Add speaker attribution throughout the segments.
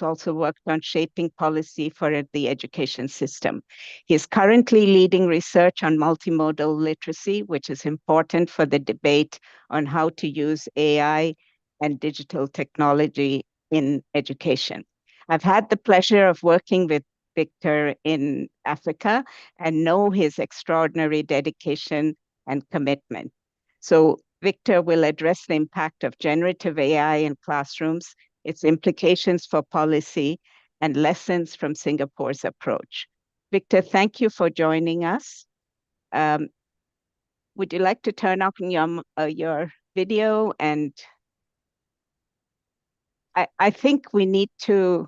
Speaker 1: also worked on shaping policy for the education system. He is currently leading research on multimodal literacy, which is important for the debate on how to use AI and digital technology in education. I've had the pleasure of working with Victor in Africa and know his extraordinary dedication and commitment. So Victor will address the impact of generative AI in classrooms, its implications for policy, and lessons from Singapore's approach. Victor, thank you for joining us. Would you like to turn on your video? And I think we need to.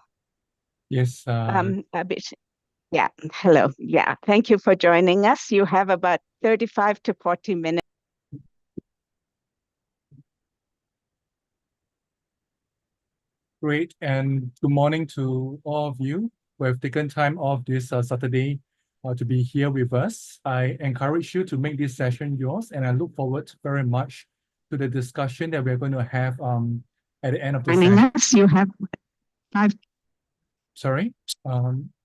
Speaker 2: Yes.
Speaker 1: Yeah, hello. Yeah, thank you for joining us. You have about 35 to 40 minutes.
Speaker 2: Great, and good morning to all of you who have taken time off this Saturday to be here with us. I encourage you to make this session yours, and I look forward very much to the discussion that we're going to have at the end of the session.
Speaker 1: You have 5.
Speaker 2: Sorry,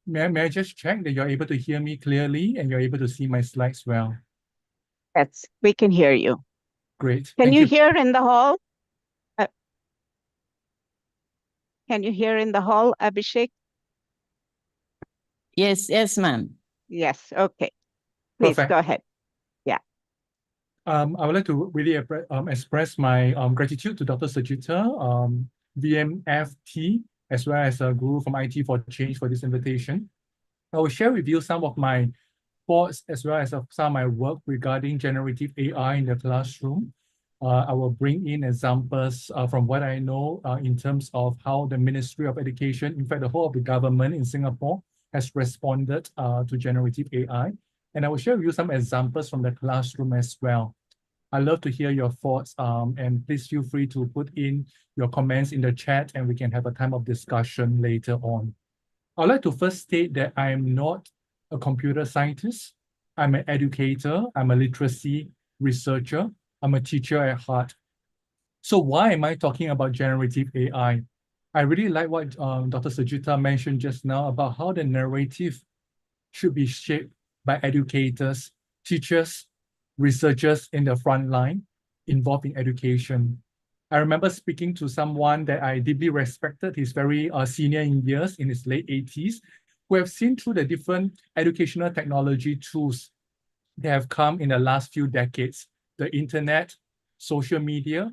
Speaker 2: may I just check that you're able to hear me clearly and you're able to see my slides well?
Speaker 1: Yes, we can hear you.
Speaker 2: Great.
Speaker 1: Can you hear in the hall? Can you hear in the hall, Abhishek?
Speaker 3: Yes, ma'am.
Speaker 1: Yes, okay. Please
Speaker 2: Perfect.
Speaker 1: go ahead. Yeah.
Speaker 2: I would like to really express my gratitude to Dr. Sajita, VMFT, as well as Guru from IT for Change for this invitation. I will share with you some of my thoughts as well as some of my work regarding generative AI in the classroom. I will bring in examples from what I know in terms of how the Ministry of Education, in fact, the whole of the government in Singapore has responded to generative AI. And I will share with you some examples from the classroom as well. I love to hear your thoughts and please feel free to put in your comments in the chat and we can have a time of discussion later on. I'd like to first state that I am not a computer scientist. I'm an educator. I'm a literacy researcher. I'm a teacher at heart. So why am I talking about generative AI? I really like what Dr. Sajita mentioned just now about how the narrative should be shaped by educators, teachers, researchers in the front line involved in education. I remember speaking to someone that I deeply respected. He's very senior in years, in his late 80s, who have seen through the different educational technology tools that have come in the last few decades, the internet, social media,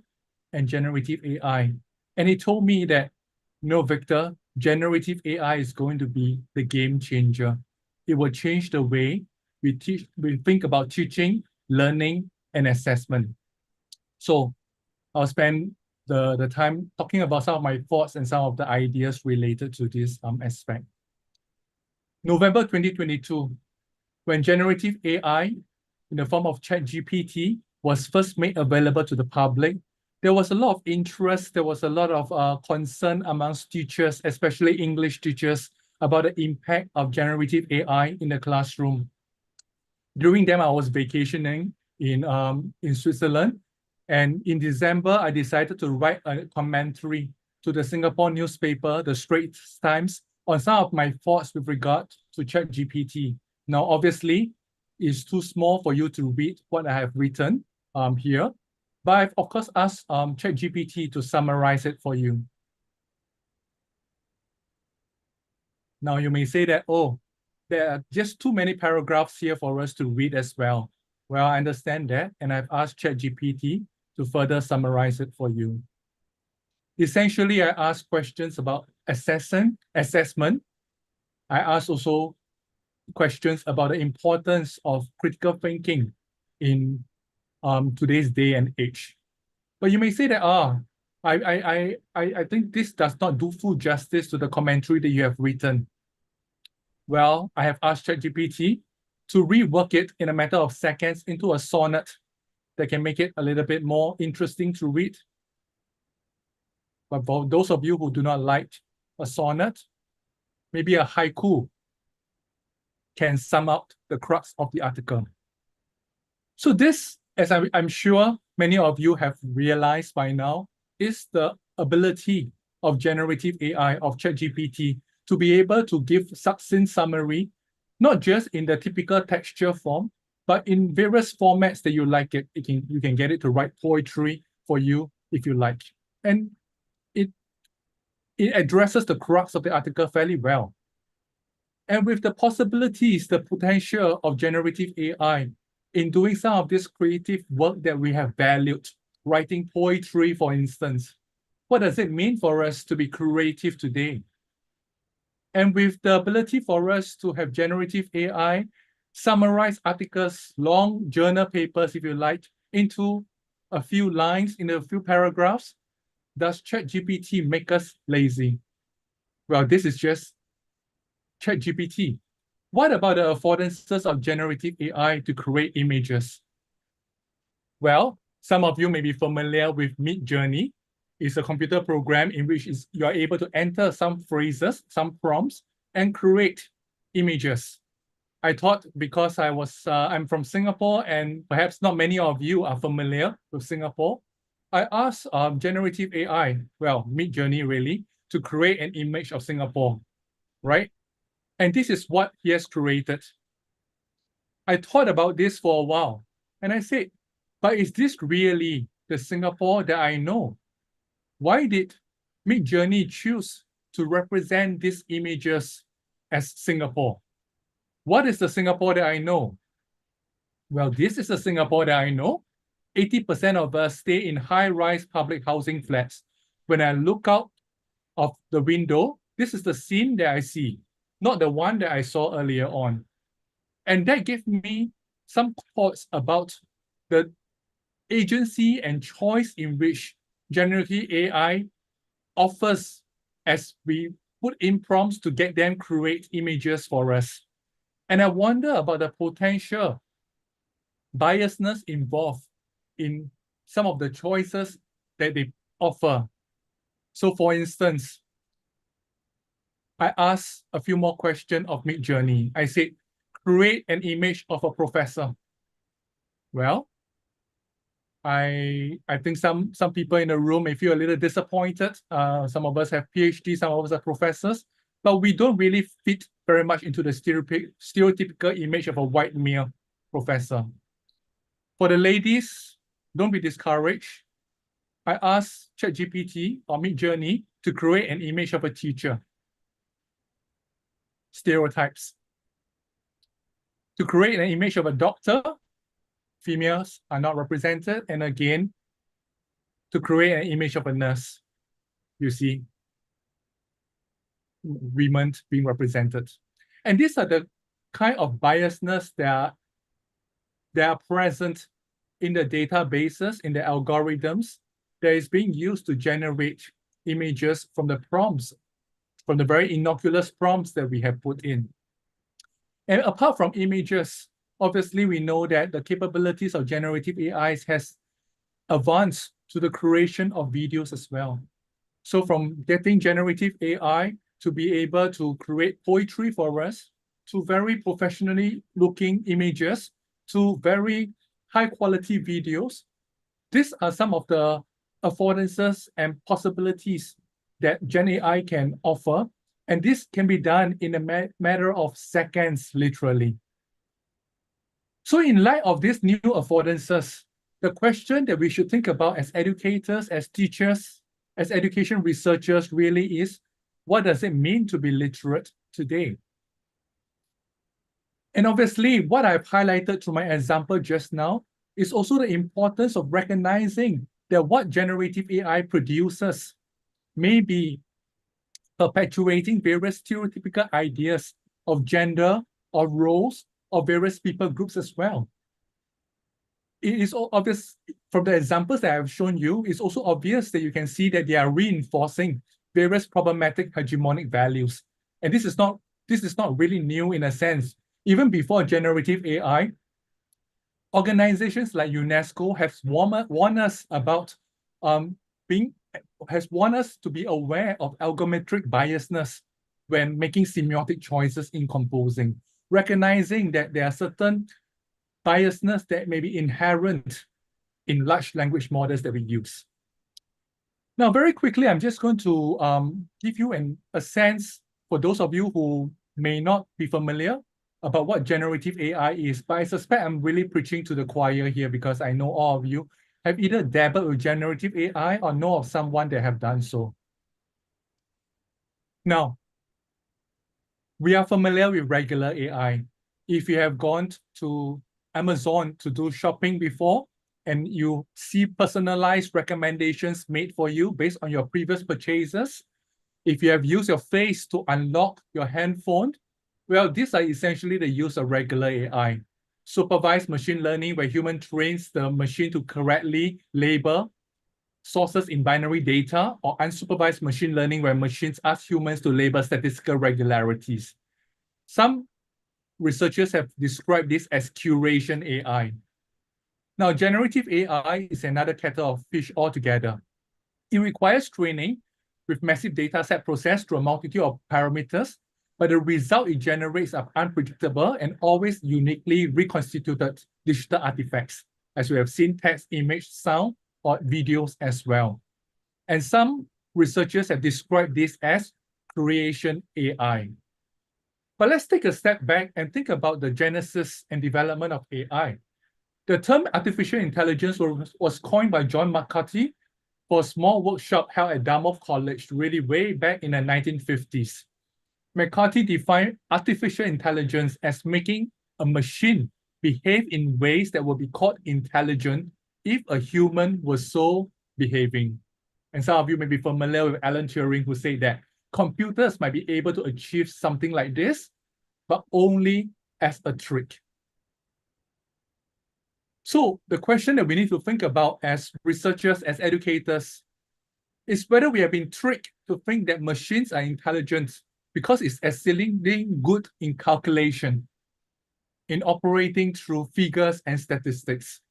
Speaker 2: and generative AI. And he told me that, no, Victor, generative AI is going to be the game changer. It will change the way we think about teaching, learning, and assessment. So I'll spend the time talking about some of my thoughts and some of the ideas related to this aspect. November 2022, when generative AI in the form of ChatGPT was first made available to the public, there was a lot of interest, there was a lot of concern amongst teachers, especially English teachers, about the impact of generative AI in the classroom. During them, I was vacationing in Switzerland. And in December, I decided to write a commentary to the Singapore newspaper, the Straits Times, on some of my thoughts with regard to ChatGPT. Now, obviously, it's too small for you to read what I have written here. But I've, of course, asked ChatGPT to summarize it for you. Now, you may say that, oh, there are just too many paragraphs here for us to read as well. Well, I understand that, and I've asked ChatGPT to further summarize it for you. Essentially, I asked questions about assessment. I asked also questions about the importance of critical thinking in today's day and age. But you may say that, I think this does not do full justice to the commentary that you have written. Well, I have asked ChatGPT to rework it in a matter of seconds into a sonnet that can make it a little bit more interesting to read. But for those of you who do not like a sonnet, maybe a haiku can sum up the crux of the article. So this, as I'm sure many of you have realized by now, is the ability of generative AI, of ChatGPT, to be able to give succinct summary, not just in the typical texture form, but in various formats that you like it. You can get it to write poetry for you if you like. And it addresses the crux of the article fairly well. And with the possibilities, the potential of generative AI in doing some of this creative work that we have valued, writing poetry, for instance, what does it mean for us to be creative today? And with the ability for us to have generative AI summarize articles, long journal papers, if you like, into a few lines, in a few paragraphs, does ChatGPT make us lazy? Well, this is just ChatGPT. What about the affordances of generative AI to create images? Well, some of you may be familiar with Midjourney. It's a computer program in which you are able to enter some phrases, some prompts, and create images. I thought because I'm from Singapore and perhaps not many of you are familiar with Singapore, I asked generative AI, well, Midjourney really, to create an image of Singapore, right? And this is what he has created. I thought about this for a while and I said, but is this really the Singapore that I know? Why did Midjourney choose to represent these images as Singapore? What is the Singapore that I know? Well, this is the Singapore that I know. 80% of us stay in high-rise public housing flats. When I look out of the window, this is the scene that I see, not the one that I saw earlier on. And that gave me some thoughts about the agency and choice in which generative AI offers as we put in prompts to get them create images for us. And I wonder about the potential biasness involved in some of the choices that they offer. So for instance, I asked a few more questions of Midjourney. I said, create an image of a professor. Well, I think some people in the room may feel a little disappointed. Some of us have PhDs, some of us are professors, but we don't really fit very much into the stereotypical image of a white male professor. For the ladies, don't be discouraged. I asked ChatGPT or Midjourney to create an image of a teacher. Stereotypes. To create an image of a doctor, females are not represented. And again, to create an image of a nurse, you see women being represented. And these are the kind of biasness that are present in the databases, in the algorithms that is being used to generate images from the prompts, from the very innocuous prompts that we have put in. And apart from images, obviously we know that the capabilities of generative AI has advanced to the creation of videos as well. So from getting generative AI to be able to create poetry for us, to very professionally looking images, to very high quality videos, these are some of the affordances and possibilities that Gen AI can offer. And this can be done in a matter of seconds, literally. So in light of these new affordances, the question that we should think about as educators, as teachers, as education researchers really is, what does it mean to be literate today? And obviously, what I've highlighted through my example just now is also the importance of recognizing that what generative AI produces may be perpetuating various stereotypical ideas of gender, of roles, of various people groups as well. It is obvious from the examples that I've shown you, it's also obvious that you can see that they are reinforcing various problematic hegemonic values. And this is not really new in a sense. Even before generative AI, organizations like UNESCO have warned us about has warned us to be aware of algorithmic biasness when making semiotic choices in composing, recognizing that there are certain biasness that may be inherent in large language models that we use. Now, very quickly, I'm just going to give you a sense for those of you who may not be familiar about what generative AI is, but I suspect I'm really preaching to the choir here because I know all of you have either dabbled with generative AI or know of someone that have done so. Now, we are familiar with regular AI. If you have gone to Amazon to do shopping before and you see personalized recommendations made for you based on your previous purchases, if you have used your face to unlock your handphone, well, these are essentially the use of regular AI. Supervised machine learning, where human trains the machine to correctly label sources in binary data, or unsupervised machine learning, where machines ask humans to label statistical regularities. Some researchers have described this as curation AI. Now, generative AI is another kettle of fish altogether. It requires training with massive data set processed through a multitude of parameters, but the result it generates are unpredictable and always uniquely reconstituted digital artifacts, as we have seen text, image, sound, or videos as well. And some researchers have described this as creation AI. But let's take a step back and think about the genesis and development of AI. The term artificial intelligence was coined by John McCarthy for a small workshop held at Dartmouth College, really way back in the 1950s. McCarthy defined artificial intelligence as making a machine behave in ways that would be called intelligent if a human was so behaving. And some of you may be familiar with Alan Turing, who said that computers might be able to achieve something like this, but only as a trick. So the question that we need to think about as researchers, as educators, is whether we have been tricked to think that machines are intelligent because it's exceedingly good in calculation, in operating through figures and statistics.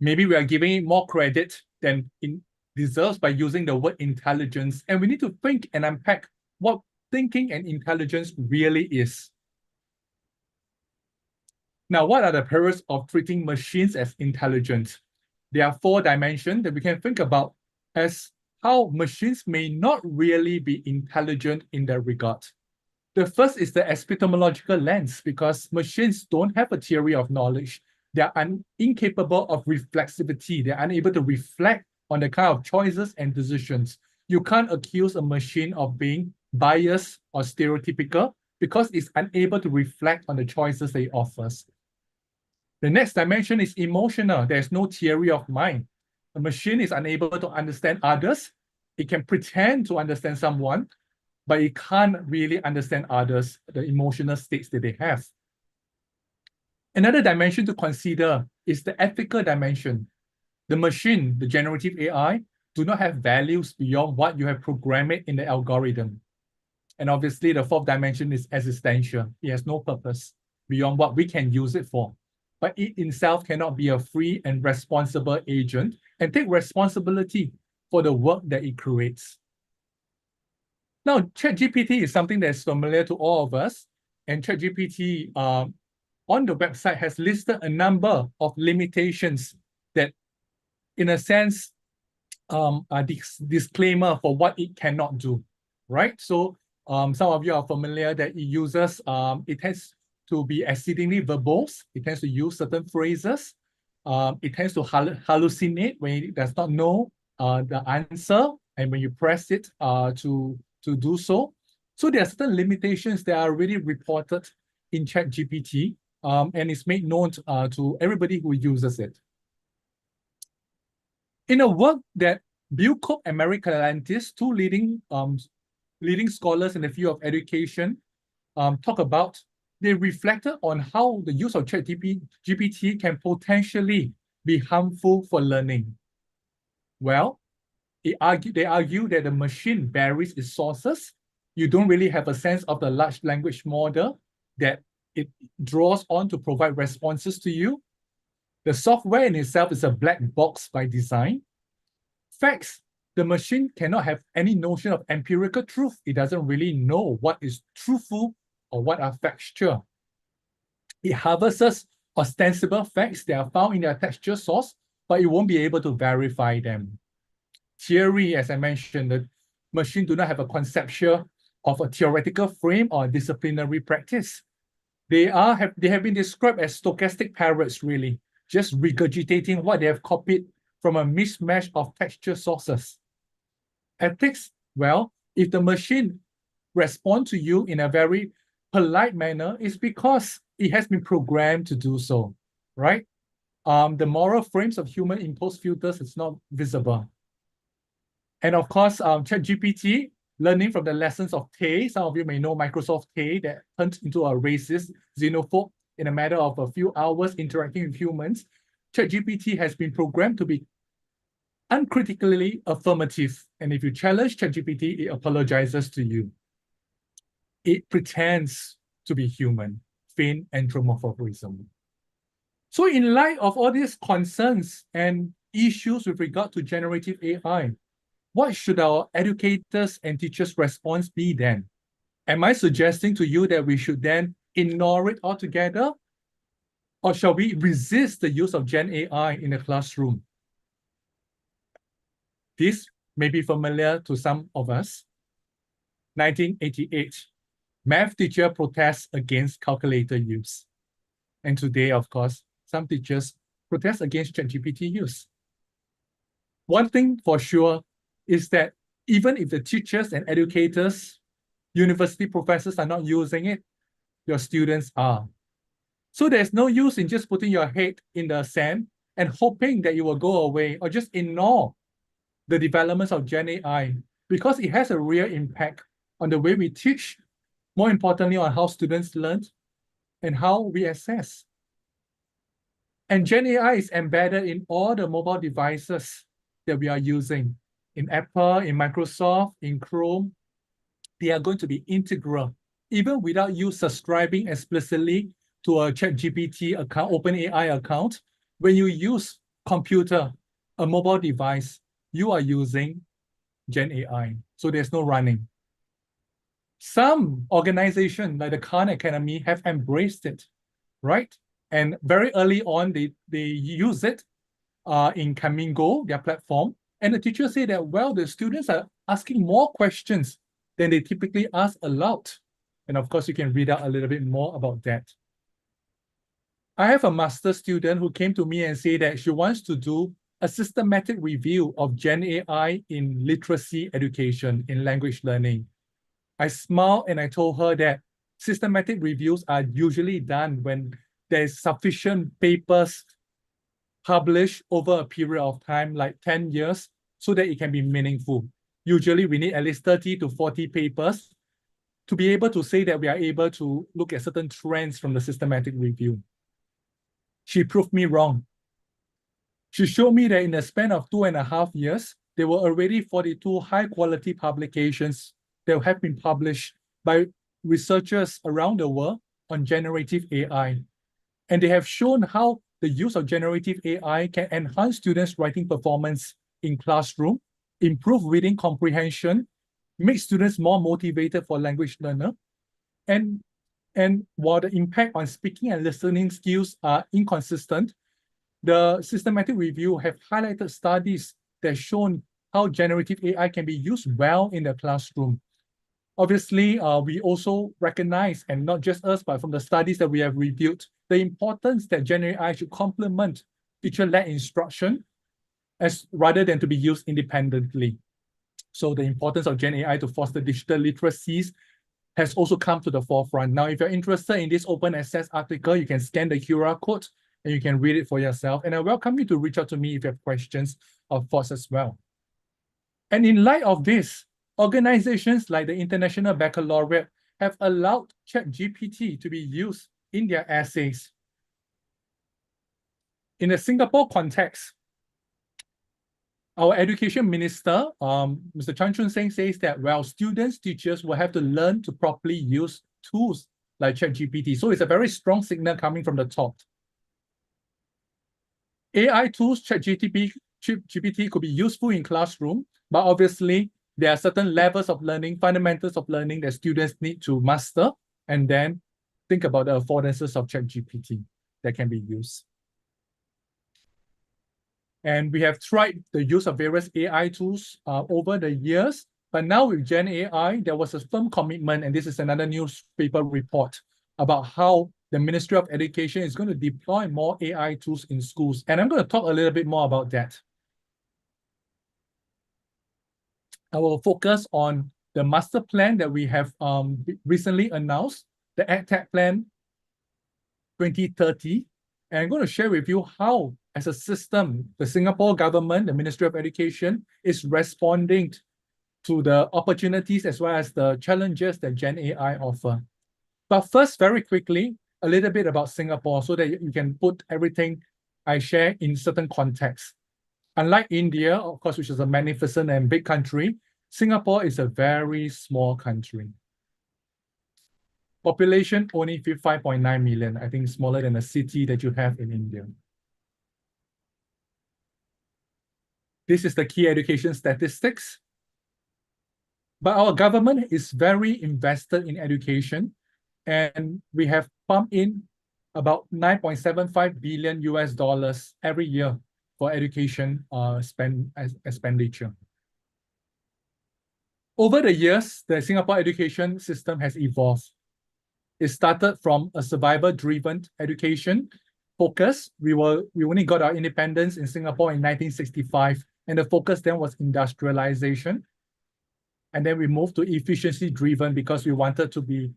Speaker 2: Maybe we are giving it more credit than it deserves by using the word intelligence, and we need to think and unpack what thinking and intelligence really is. Now, what are the perils of treating machines as intelligent? There are 4 dimensions that we can think about as how machines may not really be intelligent in that regard. The first is the epistemological lens, because machines don't have a theory of knowledge. They are incapable of reflexivity. They're unable to reflect on the kind of choices and decisions. You can't accuse a machine of being biased or stereotypical because it's unable to reflect on the choices that it offers. The next dimension is emotional. There's no theory of mind. A machine is unable to understand others. It can pretend to understand someone, but it can't really understand others, the emotional states that they have. Another dimension to consider is the ethical dimension. The machine, the generative AI, do not have values beyond what you have programmed in the algorithm. And obviously, the 4th dimension is existential. It has no purpose beyond what we can use it for. But it itself cannot be a free and responsible agent and take responsibility for the work that it creates. Now, ChatGPT is something that's familiar to all of us, and ChatGPT on the website has listed a number of limitations that, in a sense, a disclaimer for what it cannot do, right? So some of you are familiar that it uses, it tends to be exceedingly verbose. It tends to use certain phrases. It tends to hallucinate when it does not know the answer, and when you press it to do so. So there are certain limitations that are really reported in ChatGPT, and it's made known to everybody who uses it. In a work that Bill Cook and Mary Calantis, 2 leading scholars in the field of education, talk about, they reflected on how the use of ChatGPT can potentially be harmful for learning. Well, they argue that the machine buries its sources. You don't really have a sense of the large language model that it draws on to provide responses to you. The software in itself is a black box by design. Facts, the machine cannot have any notion of empirical truth. It doesn't really know what is truthful or what are factual. It harvests ostensible facts that are found in their textual source, but it won't be able to verify them. theory, as I mentioned, the machine do not have a conceptual of a theoretical frame or disciplinary practice. They have been described as stochastic parrots, really, just regurgitating what they have copied from a mismatch of textual sources. Ethics, well, if the machine responds to you in a very polite manner, it's because it has been programmed to do so, right? The moral frames of human imposed filters is not visible. And of course, ChatGPT, learning from the lessons of Tay, some of you may know Microsoft Tay, that turned into a racist xenophobe in a matter of a few hours interacting with humans. ChatGPT has been programmed to be uncritically affirmative. And if you challenge ChatGPT, it apologizes to you. It pretends to be human, feign anthropomorphism. So in light of all these concerns and issues with regard to generative AI, what should our educators and teachers' response be then? Am I suggesting to you that we should then ignore it altogether? Or shall we resist the use of Gen AI in the classroom? This may be familiar to some of us. 1988, math teacher protests against calculator use. And today, of course, some teachers protest against ChatGPT use. One thing for sure is that even if the teachers and educators, university professors are not using it, your students are. So there's no use in just putting your head in the sand and hoping that it will go away, or just ignore the developments of Gen AI, because it has a real impact on the way we teach, more importantly, on how students learn and how we assess. And Gen AI is embedded in all the mobile devices that we are using. In Apple, in Microsoft, in Chrome, they are going to be integral, even without you subscribing explicitly to a ChatGPT account, OpenAI account. When you use computer, a mobile device, you are using Gen AI. So there's no running. Some organizations like the Khan Academy have embraced it, right? And very early on, they use it in Camingo, their platform. And the teachers say that, well, the students are asking more questions than they typically ask aloud. And of course, you can read out a little bit more about that. I have a master's student who came to me and said that she wants to do a systematic review of Gen AI in literacy education, in language learning. I smiled and I told her that systematic reviews are usually done when there's sufficient papers published over a period of time, like 10 years, so that it can be meaningful. Usually we need at least 30 to 40 papers to be able to say that we are able to look at certain trends from the systematic review. She proved me wrong. She showed me that in the span of 2.5 years, there were already 42 high-quality publications that have been published by researchers around the world on generative AI. And they have shown how the use of generative AI can enhance students' writing performance in classroom, improve reading comprehension, make students more motivated for language learner. And while the impact on speaking and listening skills are inconsistent, the systematic review have highlighted studies that shown how generative AI can be used well in the classroom. Obviously, we also recognize, and not just us, but from the studies that we have reviewed, the importance that Gen AI should complement teacher-led instruction rather than to be used independently. So the importance of Gen AI to foster digital literacies has also come to the forefront. Now, if you're interested in this open access article, you can scan the QR code and you can read it for yourself. And I welcome you to reach out to me if you have questions or thoughts as well. And in light of this, organizations like the International Baccalaureate have allowed ChatGPT to be used in their essays. In the Singapore context, our education minister, Mr. Chan Chun Seng, says that, well, students, teachers will have to learn to properly use tools like ChatGPT. So it's a very strong signal coming from the top. AI tools, ChatGPT could be useful in classroom, but obviously there are certain levels of learning, fundamentals of learning that students need to master, and then think about the affordances of ChatGPT that can be used. And we have tried the use of various AI tools over the years. But now with Gen AI, there was a firm commitment, and this is another newspaper report about how the Ministry of Education is going to deploy more AI tools in schools. And I'm going to talk a little bit more about that. I will focus on the master plan that we have recently announced, the EdTech Plan 2030. And I'm going to share with you how, as a system, the Singapore government, the Ministry of Education, is responding to the opportunities as well as the challenges that Gen AI offer. But first, very quickly, a little bit about Singapore so that you can put everything I share in certain contexts. Unlike India, of course, which is a magnificent and big country, Singapore is a very small country. Population only 5.9 million, I think smaller than a city that you have in India. This is the key education statistics. But our government is very invested in education, and we have pumped in about 9.75 billion US dollars every year for education expenditure. Over the years, the Singapore education system has evolved. It started from a survivor-driven education focus. We only got our independence in Singapore in 1965, and the focus then was industrialization. And then we moved to efficiency-driven because we wanted to be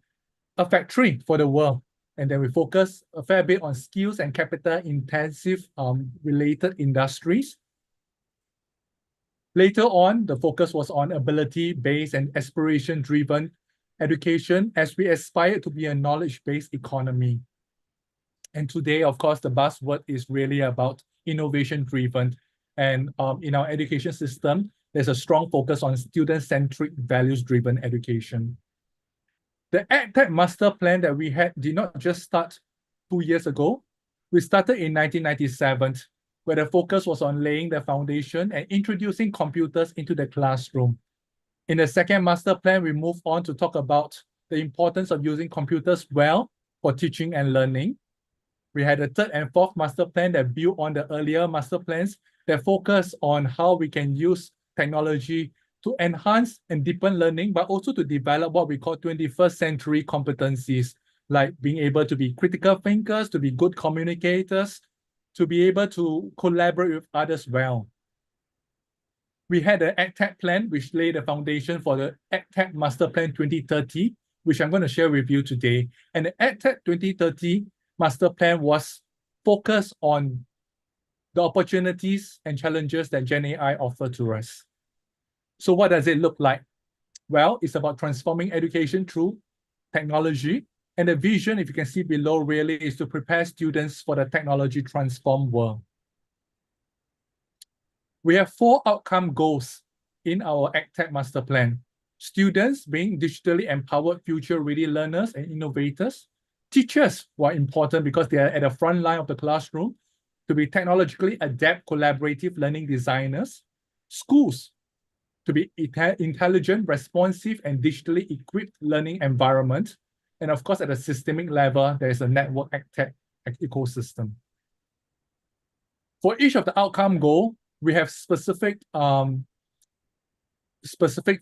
Speaker 2: a factory for the world. And then we focused a fair bit on skills and capital-intensive related industries. Later on, the focus was on ability-based and aspiration-driven education as we aspire to be a knowledge-based economy. And today, of course, the buzzword is really about innovation-driven. And in our education system, there's a strong focus on student-centric, values-driven education. The EdTech master plan that we had did not just start 2 years ago. We started in 1997, where the focus was on laying the foundation and introducing computers into the classroom. In the second master plan, we moved on to talk about the importance of using computers well for teaching and learning. We had a third and fourth master plan that built on the earlier master plans that focus on how we can use technology to enhance and deepen learning, but also to develop what we call 21st century competencies, like being able to be critical thinkers, to be good communicators, to be able to collaborate with others well. We had the EdTech plan, which laid the foundation for the EdTech Master Plan 2030, which I'm going to share with you today. And the EdTech 2030 Master Plan was focused on the opportunities and challenges that Gen AI offer to us. So what does it look like? Well, it's about transforming education through technology. And the vision, if you can see below, really is to prepare students for the technology transformed world. We have 4 outcome goals in our EdTech Master Plan. Students being digitally empowered, future-ready learners and innovators. Teachers who are important because they are at the front line of the classroom to be technologically adept, collaborative learning designers. Schools to be intelligent, responsive, and digitally equipped learning environment. And of course, at a systemic level, there is a network EdTech ecosystem. For each of the outcome goal, we have specific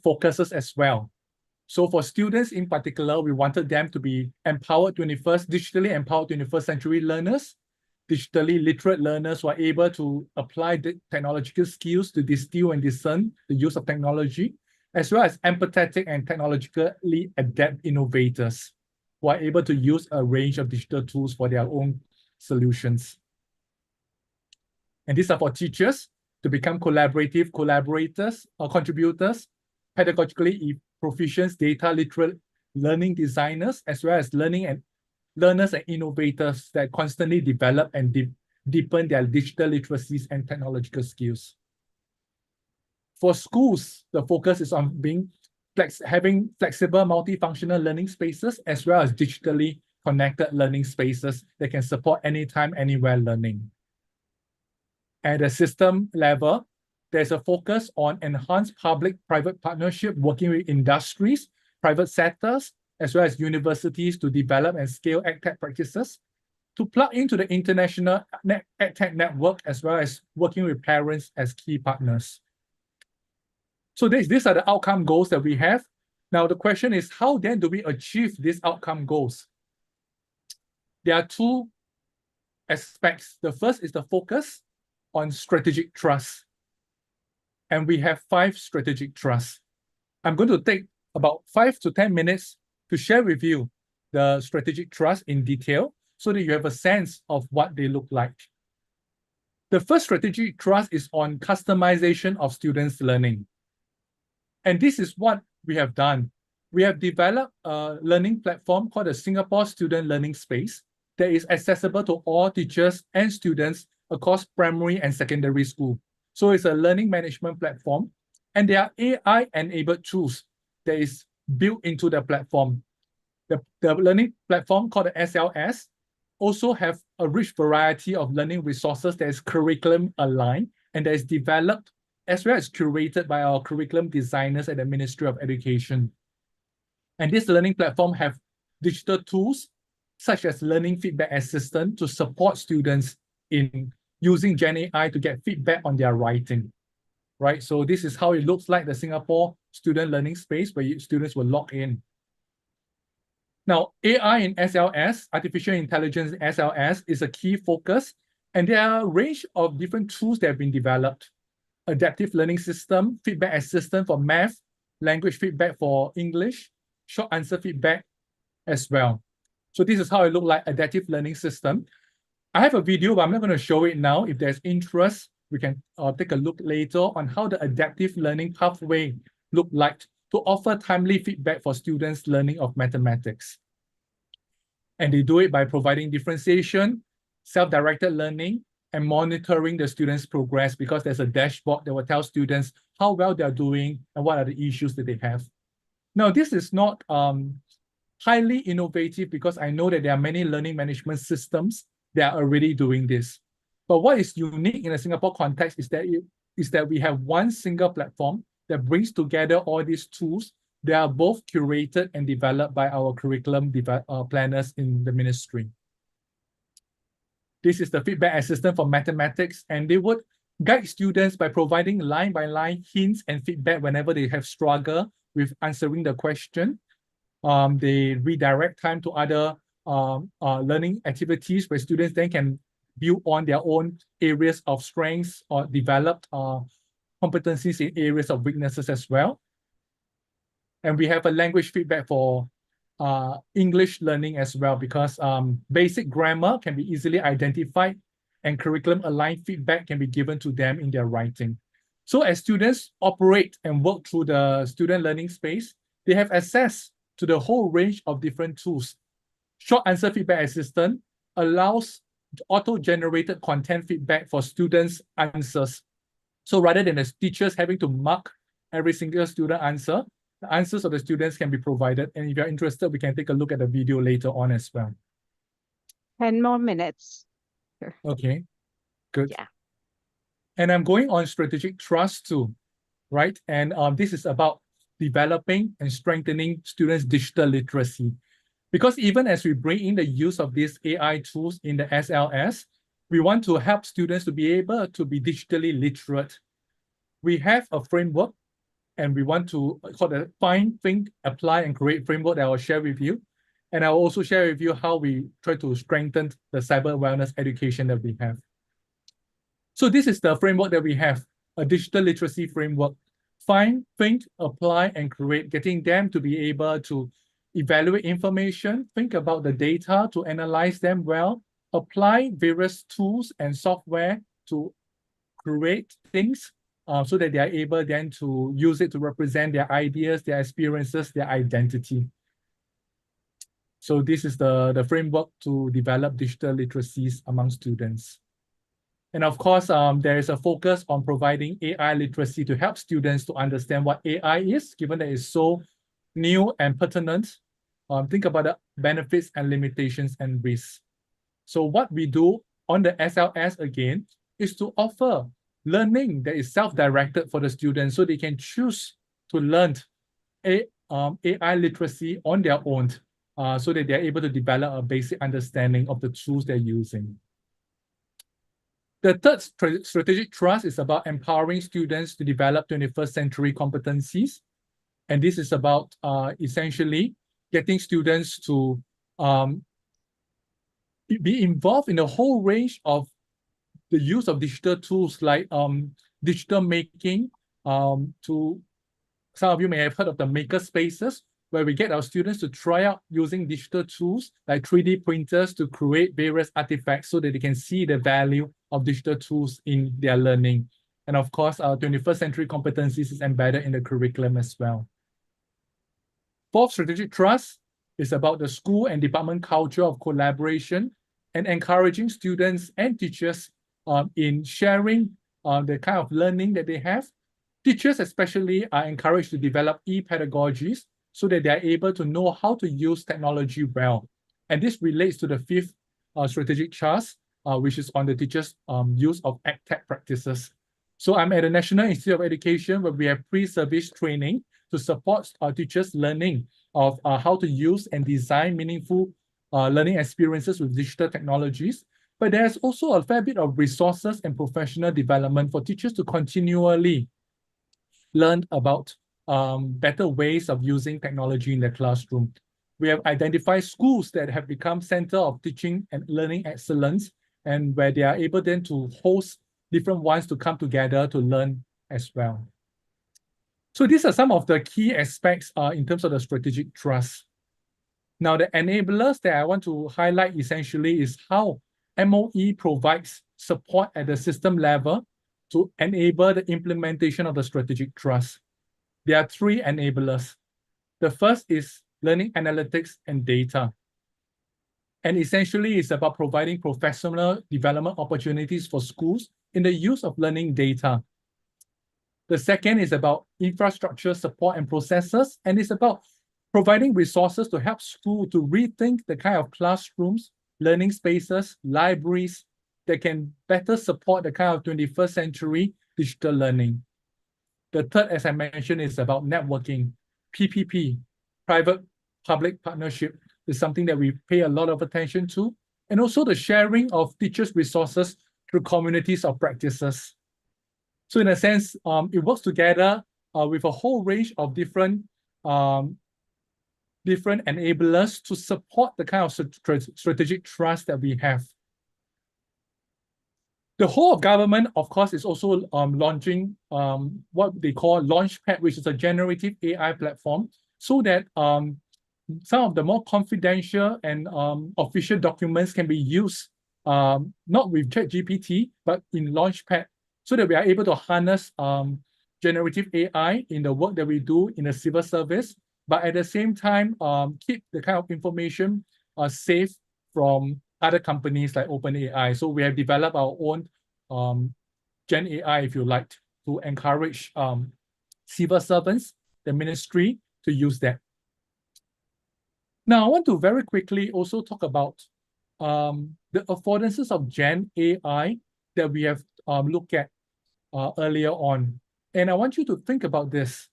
Speaker 2: focuses as well. So for students in particular, we wanted them to be digitally empowered 21st century learners, digitally literate learners who are able to apply the technological skills to distill and discern the use of technology, as well as empathetic and technologically adept innovators who are able to use a range of digital tools for their own solutions. And these are for teachers to become collaborative collaborators or contributors, pedagogically proficient, data literate learning designers, as well as learners and innovators that constantly develop and deepen their digital literacies and technological skills. For schools, the focus is on having flexible multifunctional learning spaces, as well as digitally connected learning spaces that can support anytime, anywhere learning. At a system level, there's a focus on enhanced public-private partnership, working with industries, private sectors, as well as universities to develop and scale EdTech practices to plug into the international EdTech network, as well as working with parents as key partners. So these are the outcome goals that we have. Now, the question is, how then do we achieve these outcome goals? There are two aspects. The first is the focus on strategic trust. And we have 5 strategic trusts. I'm going to take about 5 to 10 minutes to share with you the strategic trust in detail so that you have a sense of what they look like. The first strategic trust is on customization of students' learning. And this is what we have done. We have developed a learning platform called the Singapore Student Learning Space that is accessible to all teachers and students across primary and secondary school. So it's a learning management platform, and there are AI-enabled tools that is built into the platform. The learning platform called the SLS also have a rich variety of learning resources that is curriculum aligned and that is developed as well as curated by our curriculum designers at the Ministry of Education. And this learning platform have digital tools such as learning feedback assistant to support students in using Gen AI to get feedback on their writing, right? So this is how it looks like, the Singapore Student Learning Space, where students will log in. Now, AI in SLS, artificial intelligence in SLS, is a key focus, and there are a range of different tools that have been developed. Adaptive learning system, feedback assistant for math, language feedback for English, short answer feedback as well. So this is how it looks like, adaptive learning system. I have a video, but I'm not going to show it now. If there's interest, we can take a look later on how the adaptive learning pathway look like to offer timely feedback for students' learning of mathematics. And they do it by providing differentiation, self-directed learning, and monitoring the students' progress, because there's a dashboard that will tell students how well they're doing and what are the issues that they have. Now, this is not highly innovative, because I know that there are many learning management systems that are already doing this. But what is unique in a Singapore context is that we have one single platform that brings together all these tools. They are both curated and developed by our curriculum planners in the ministry. This is the feedback assistant for mathematics, and they would guide students by providing line-by-line hints and feedback whenever they have struggle with answering the question. They redirect time to other learning activities where students then can build on their own areas of strengths or develop competencies in areas of weaknesses as well. And we have a language feedback for English learning as well, because basic grammar can be easily identified and curriculum-aligned feedback can be given to them in their writing. So as students operate and work through the student learning space, they have access to the whole range of different tools. Short answer feedback assistant allows auto-generated content feedback for students' answers. So rather than the teachers having to mark every single student answer, the answers of the students can be provided. And if you're interested, we can take a look at the video later on as well.
Speaker 1: 10 more minutes. Sure.
Speaker 2: Okay, good.
Speaker 1: Yeah.
Speaker 2: And I'm going on strategic trust too, right? And this is about developing and strengthening students' digital literacy. Because even as we bring in the use of these AI tools in the SLS, we want to help students to be able to be digitally literate. We have a framework, and we want to call the Find, Think, Apply, and Create framework that I will share with you. And I will also share with you how we try to strengthen the cyber wellness education that we have. So this is the framework that we have, a digital literacy framework. Find, think, apply, and create, getting them to be able to evaluate information, think about the data to analyze them well, apply various tools and software to create things so that they are able then to use it to represent their ideas, their experiences, their identity. So this is the framework to develop digital literacies among students. And of course, there is a focus on providing AI literacy to help students to understand what AI is, given that it's so new and pertinent. Think about the benefits and limitations and risks. So what we do on the SLS again is to offer learning that is self-directed for the students, so they can choose to learn AI literacy on their own. so that they're able to develop a basic understanding of the tools they're using. The third strategic trust is about empowering students to develop 21st century competencies. And this is about essentially getting students to be involved in a whole range of the use of digital tools like digital making. To some of you may have heard of the maker spaces, where we get our students to try out using digital tools like 3D printers to create various artifacts so that they can see the value of digital tools in their learning. And of course, our 21st century competencies is embedded in the curriculum as well. Fourth strategic trust is about the school and department culture of collaboration and encouraging students and teachers in sharing the kind of learning that they have. Teachers especially are encouraged to develop e-pedagogies so that they are able to know how to use technology well. And this relates to the fifth strategic trust, which is on the teachers' use of EdTech practices. So I'm at the National Institute of Education, where we have pre-service training to support our teachers' learning of how to use and design meaningful learning experiences with digital technologies. But there's also a fair bit of resources and professional development for teachers to continually learn about better ways of using technology in the classroom. We have identified schools that have become center of teaching and learning excellence, and where they are able then to host different ones to come together to learn as well. So these are some of the key aspects in terms of the strategic trust. Now, the enablers that I want to highlight essentially is how MOE provides support at the system level to enable the implementation of the strategic trust. There are three enablers. The first is learning analytics and data. And essentially, it's about providing professional development opportunities for schools in the use of learning data. The second is about infrastructure support and processes, and it's about providing resources to help school to rethink the kind of classrooms, learning spaces, libraries that can better support the kind of 21st century digital learning. The third, as I mentioned, is about networking. PPP, private-public partnership, is something that we pay a lot of attention to, and also the sharing of teachers' resources through communities of practices. So in a sense, it works together with a whole range of different enablers to support the kind of strategic trust that we have. The whole of government, of course, is also launching what they call Launchpad, which is a generative AI platform, so that some of the more confidential and official documents can be used, not with ChatGPT, but in Launchpad, so that we are able to harness generative AI in the work that we do in the civil service, but at the same time, keep the kind of information safe from other companies like OpenAI. So we have developed our own Gen AI, if you like, to encourage civil servants, the ministry, to use that. Now, I want to very quickly also talk about the affordances of Gen AI that we have looked at earlier on. And I want you to think about this.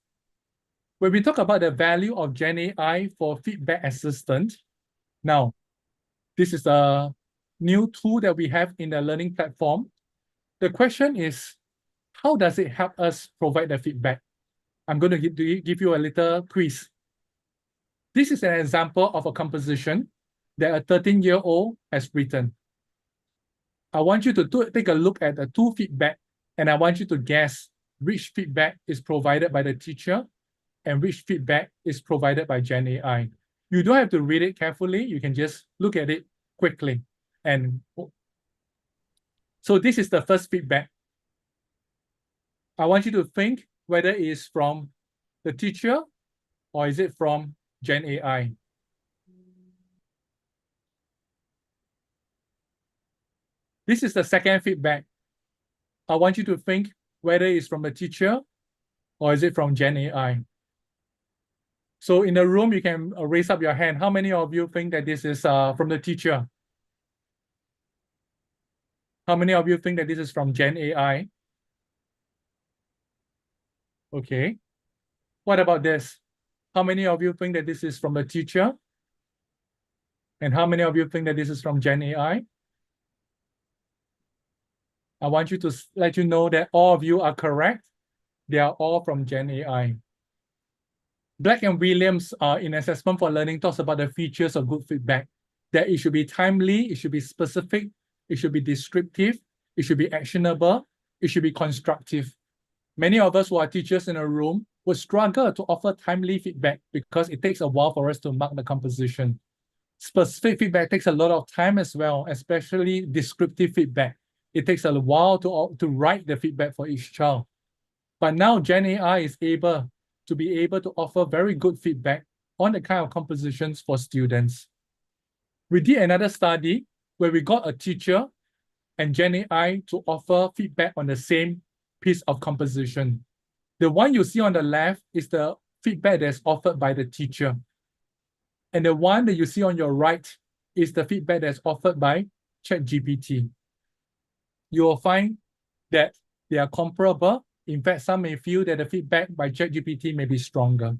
Speaker 2: When we talk about the value of Gen AI for feedback assistant, now, this is a new tool that we have in the learning platform. The question is, how does it help us provide the feedback? I'm going to give you a little quiz. This is an example of a composition that a 13-year-old has written. I want you to take a look at the two feedback, and I want you to guess which feedback is provided by the teacher and which feedback is provided by Gen AI. You don't have to read it carefully. You can just look at it quickly. And so this is the first feedback. I want you to think whether it is from the teacher or is it from Gen AI. This is the second feedback. I want you to think whether it's from the teacher or is it from Gen AI. So in the room, you can raise up your hand. How many of you think that this is from the teacher? How many of you think that this is from Gen AI? Okay. What about this? How many of you think that this is from the teacher? And how many of you think that this is from Gen AI? I want you to let you know that all of you are correct. They are all from Gen AI. Black and Williams in Assessment for Learning talks about the features of good feedback, that it should be timely, it should be specific, it should be descriptive, it should be actionable, it should be constructive. Many of us who are teachers in a room would struggle to offer timely feedback because it takes a while for us to mark the composition. Specific feedback takes a lot of time as well, especially descriptive feedback. It takes a while to write the feedback for each child. But now Gen AI is able to offer very good feedback on the kind of compositions for students. We did another study where we got a teacher and Gen AI to offer feedback on the same piece of composition. The one you see on the left is the feedback that's offered by the teacher. And the one that you see on your right is the feedback that's offered by ChatGPT. You will find that they are comparable. In fact, some may feel that the feedback by ChatGPT may be stronger.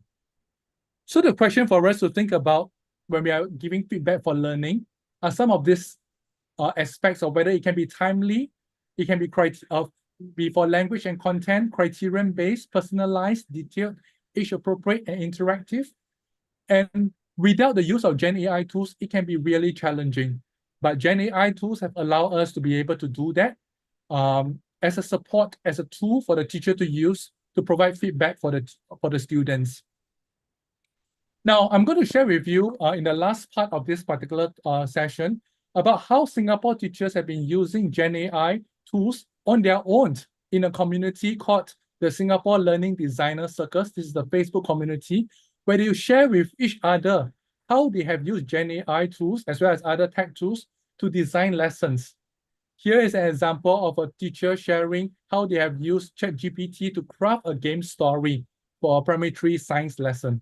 Speaker 2: So the question for us to think about when we are giving feedback for learning are some of these aspects of whether it can be timely, it can be for language and content, criterion-based, personalized, detailed, age-appropriate, and interactive. And without the use of Gen AI tools, it can be really challenging. But Gen AI tools have allowed us to be able to do that as a support, as a tool for the teacher to use to provide feedback for the students. Now, I'm going to share with you in the last part of this particular session about how Singapore teachers have been using Gen AI tools on their own in a community called the Singapore Learning Designer Circus. This is the Facebook community where they share with each other how they have used Gen AI tools as well as other tech tools to design lessons. Here is an example of a teacher sharing how they have used ChatGPT to craft a game story for a primary 3 science lesson.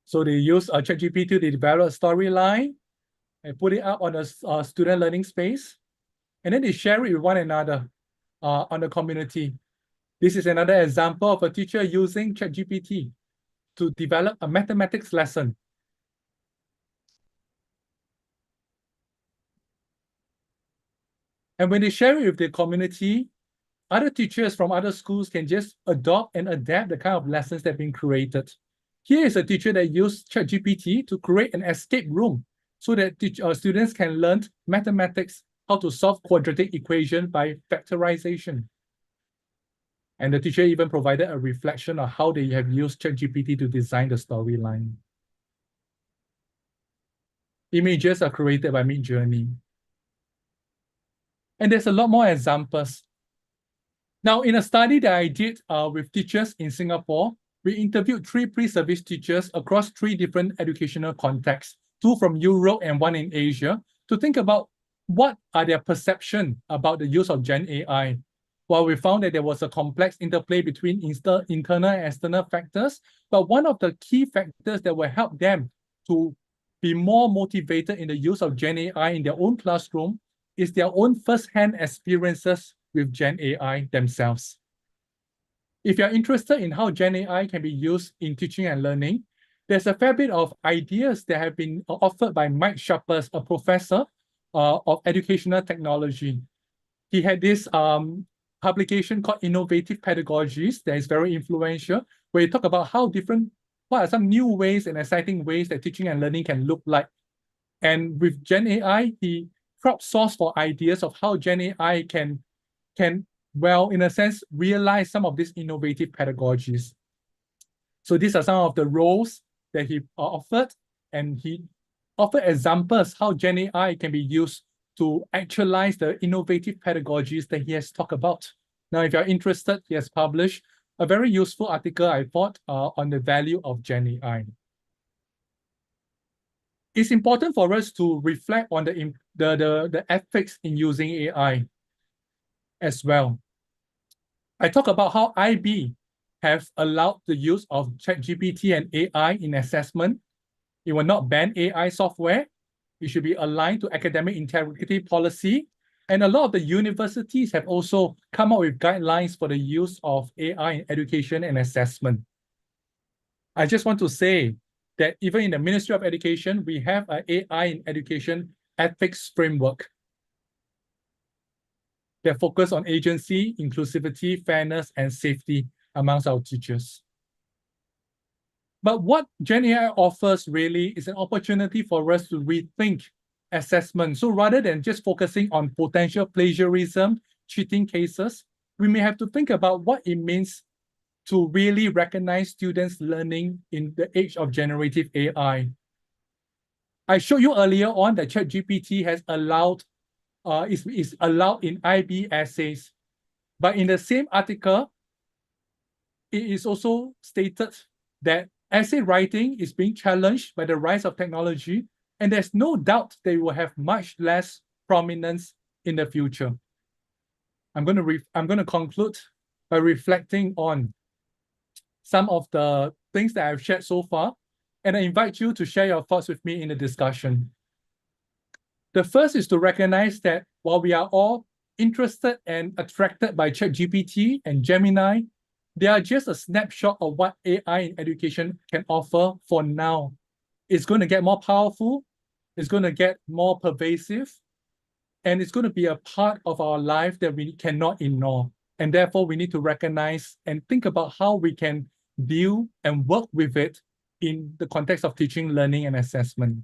Speaker 2: So they use ChatGPT to develop a storyline and put it up on a student learning space. And then they share it with one another on the community. This is another example of a teacher using ChatGPT to develop a mathematics lesson. And when they share it with the community, other teachers from other schools can just adopt and adapt the kind of lessons that have been created. Here is a teacher that used ChatGPT to create an escape room so that students can learn mathematics, how to solve quadratic equation by factorization. And the teacher even provided a reflection of how they have used ChatGPT to design the storyline. Images are created by Midjourney. And there's a lot more examples. Now, in a study that I did with teachers in Singapore, we interviewed 3 pre-service teachers across 3 different educational contexts, 2 from Europe and 1 in Asia, to think about what are their perceptions about the use of Gen AI. Well, we found that there was a complex interplay between internal and external factors, but one of the key factors that will help them to be more motivated in the use of Gen AI in their own classroom is their own first-hand experiences with Gen AI themselves. If you're interested in how Gen AI can be used in teaching and learning, there's a fair bit of ideas that have been offered by Mike Sharpers, a professor of educational technology. He had this publication called Innovative Pedagogies that is very influential, where he talk about what are some new ways and exciting ways that teaching and learning can look like. And with Gen AI, he crowdsourced for ideas of how Gen AI can, well, in a sense, realize some of these innovative pedagogies. So these are some of the roles that he offered, and he offered examples how Gen AI can be used to actualize the innovative pedagogies that he has talked about. Now, if you're interested, he has published a very useful article, I thought, on the value of Gen AI. It's important for us to reflect on the ethics in using AI as well. I talk about how IB have allowed the use of ChatGPT and AI in assessment. It will not ban AI software. It should be aligned to academic integrity policy. And a lot of the universities have also come up with guidelines for the use of AI in education and assessment. I just want to say that even in the Ministry of Education, we have an AI in education ethics framework that focus on agency, inclusivity, fairness, and safety amongst our teachers. But what Gen AI offers really is an opportunity for us to rethink assessment. So rather than just focusing on potential plagiarism, cheating cases, we may have to think about what it means to really recognize students' learning in the age of generative AI. I showed you earlier on that ChatGPT has allowed, is allowed in IB essays. But in the same article, it is also stated that essay writing is being challenged by the rise of technology, and there's no doubt they will have much less prominence in the future. I'm going to conclude by reflecting on some of the things that I've shared so far, and I invite you to share your thoughts with me in the discussion. The first is to recognize that while we are all interested and attracted by ChatGPT and Gemini, they are just a snapshot of what AI in education can offer for now. It's going to get more powerful, it's going to get more pervasive, and it's going to be a part of our life that we cannot ignore. And therefore, we need to recognize and think about how we can deal and work with it in the context of teaching, learning, and assessment.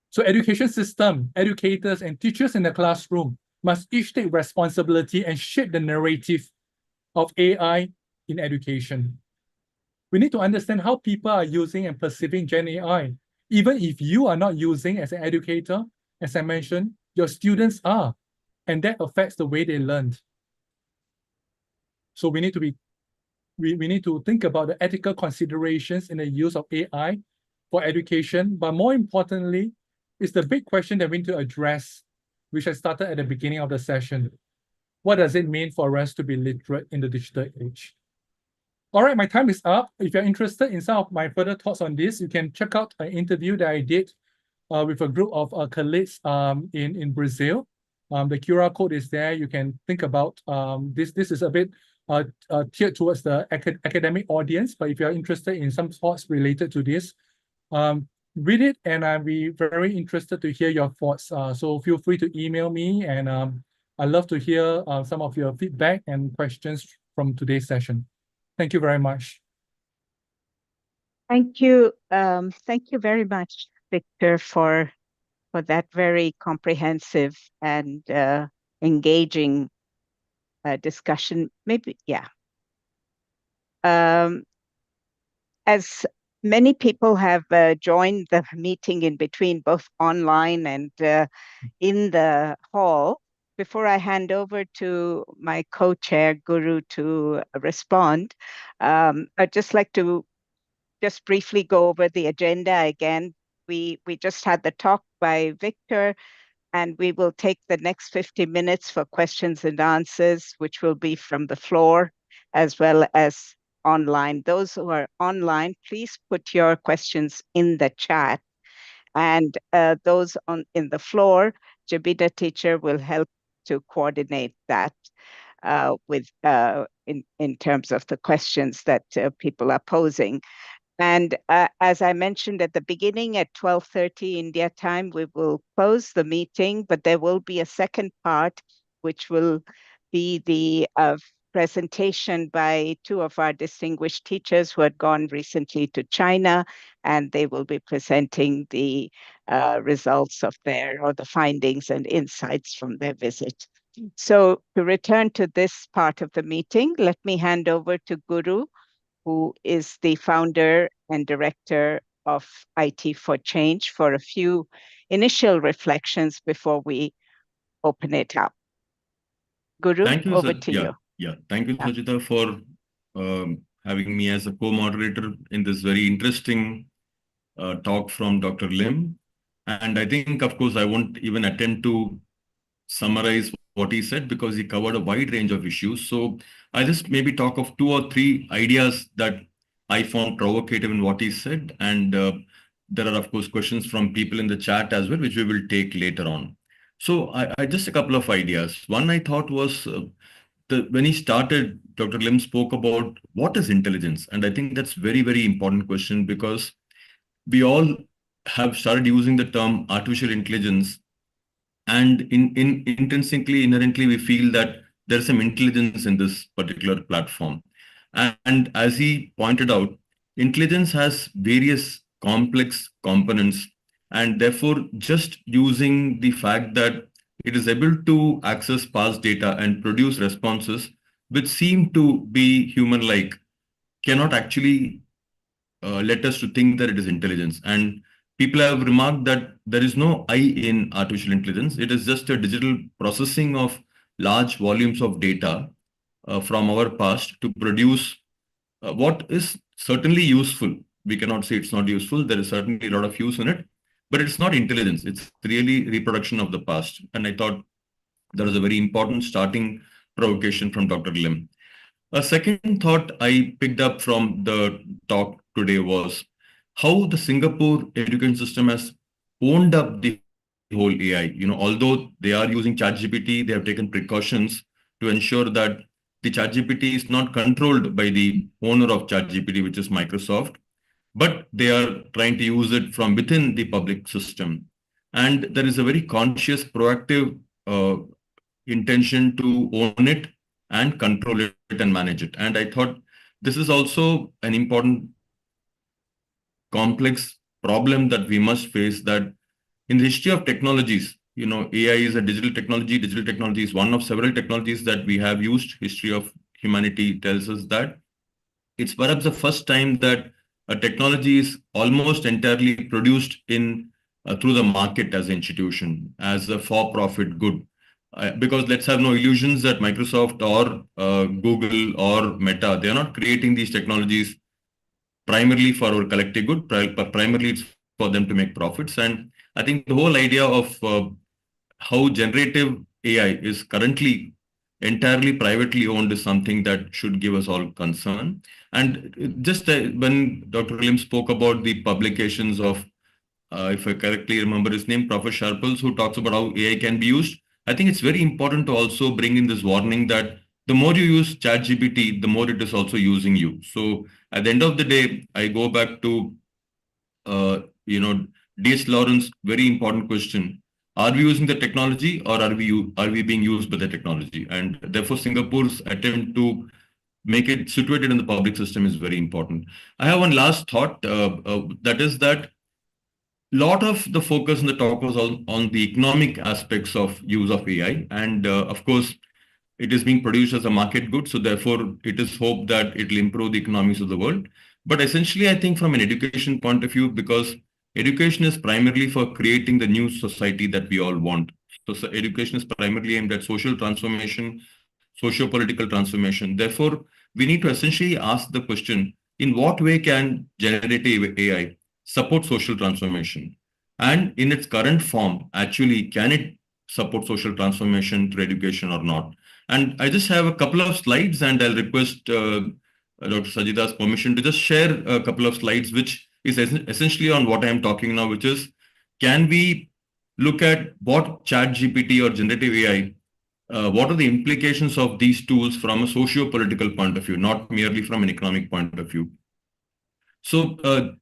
Speaker 2: So education system, educators, and teachers in the classroom must each take responsibility and shape the narrative of AI in education. We need to understand how people are using and perceiving Gen AI. Even if you are not using as an educator, as I mentioned, your students are, and that affects the way they learn. So we need to think about the ethical considerations in the use of AI for education, but more importantly, it's the big question that we need to address, which I started at the beginning of the session. What does it mean for us to be literate in the digital age? All right, my time is up. If you're interested in some of my further thoughts on this, you can check out an interview that I did with a group of colleagues in Brazil. The QR code is there. You can think about this. This is a bit tiered towards the academic audience, but if you're interested in some thoughts related to this, read it, and I'll be very interested to hear your thoughts. So feel free to email me, and I'd love to hear some of your feedback and questions from today's session. Thank you very much.
Speaker 1: Thank you. Thank you very much, Victor, for that very comprehensive and engaging discussion. Maybe, yeah. As many people have joined the meeting in between, both online and in the hall, before I hand over to my co-chair, Guru, to respond, I'd just like to just briefly go over the agenda again. We just had the talk by Victor, and we will take the next 50 minutes for questions and answers, which will be from the floor as well as online. Those who are online, please put your questions in the chat. And those in the floor, Jabida teacher will help to coordinate that in terms of the questions that people are posing. And as I mentioned at the beginning, at 12:30 India time, we will close the meeting, but there will be a second part, which will be the presentation by two of our distinguished teachers who had gone recently to China, and they will be presenting the results of or the findings and insights from their visit. So to return to this part of the meeting, let me hand over to Guru, who is the founder and director of IT for Change, for a few initial reflections before we open it up. Guru,
Speaker 3: Thank you,
Speaker 1: over to you.
Speaker 3: Yeah, thank you, Sajita, for having me as a co-moderator in this very interesting talk from Dr. Lim. And I think, of course, I won't even attempt to summarize what he said because he covered a wide range of issues. So I'll just maybe talk of 2 or 3 ideas that I found provocative in what he said. And there are, of course, questions from people in the chat as well, which we will take later on. So I just a couple of ideas. One I thought was when he started, Dr. Lim spoke about what is intelligence. And I think that's very, very important question because we all have started using the term artificial intelligence, and in intrinsically, inherently, we feel that there's some intelligence in this particular platform. And as he pointed out, intelligence has various complex components, and therefore, just using the fact that it is able to access past data and produce responses which seem to be human-like cannot actually led us to think that it is intelligence. And people have remarked that there is no I in artificial intelligence. It is just a digital processing of large volumes of data from our past to produce what is certainly useful. We cannot say it's not useful. There is certainly a lot of use in it, but it's not intelligence. It's really reproduction of the past. And I thought that was a very important starting provocation from Dr. Lim. A second thought I picked up from the talk today was how the Singapore education system has owned up the whole AI. Although they are using ChatGPT, they have taken precautions to ensure that the ChatGPT is not controlled by the owner of ChatGPT, which is Microsoft, but they are trying to use it from within the public system. And there is a very conscious, proactive intention to own it and control it and manage it. And I thought this is also an important complex problem that we must face, that in the history of technologies, AI is a digital technology. Digital technology is one of several technologies that we have used. History of humanity tells us that it's perhaps the first time that a technology is almost entirely produced in through the market as an institution, as a for-profit good. Because let's have no illusions that Microsoft or Google or Meta, they are not creating these technologies primarily for our collective good. Primarily, it's for them to make profits. And I think the whole idea of how generative AI is currently entirely privately owned is something that should give us all concern. And just when Dr. Lim spoke about the publications of, if I correctly remember his name, Professor Sharples, who talks about how AI can be used, I think it's very important to also bring in this warning that the more you use ChatGPT, the more it is also using you. So at the end of the day, I go back to, D.H. Lawrence, very important question. Are we using the technology, or are we being used by the technology? And therefore, Singapore's attempt to make it situated in the public system is very important. I have one last thought, that is that lot of the focus in the talk was on the economic aspects of use of AI. And of course, it is being produced as a market good. So therefore, it is hoped that it will improve the economies of the world. But essentially, I think from an education point of view, because education is primarily for creating the new society that we all want. So education is primarily aimed at social transformation, socio-political transformation. Therefore, we need to essentially ask the question, in what way can generative AI support social transformation? And in its current form, actually, can it support social transformation through education or not? And I just have a couple of slides, and I'll request Dr. Sajida's permission to just share a couple of slides, which is essentially on what I'm talking now, which is, can we look at what ChatGPT or generative AI, what are the implications of these tools from a socio-political point of view, not merely from an economic point of view? So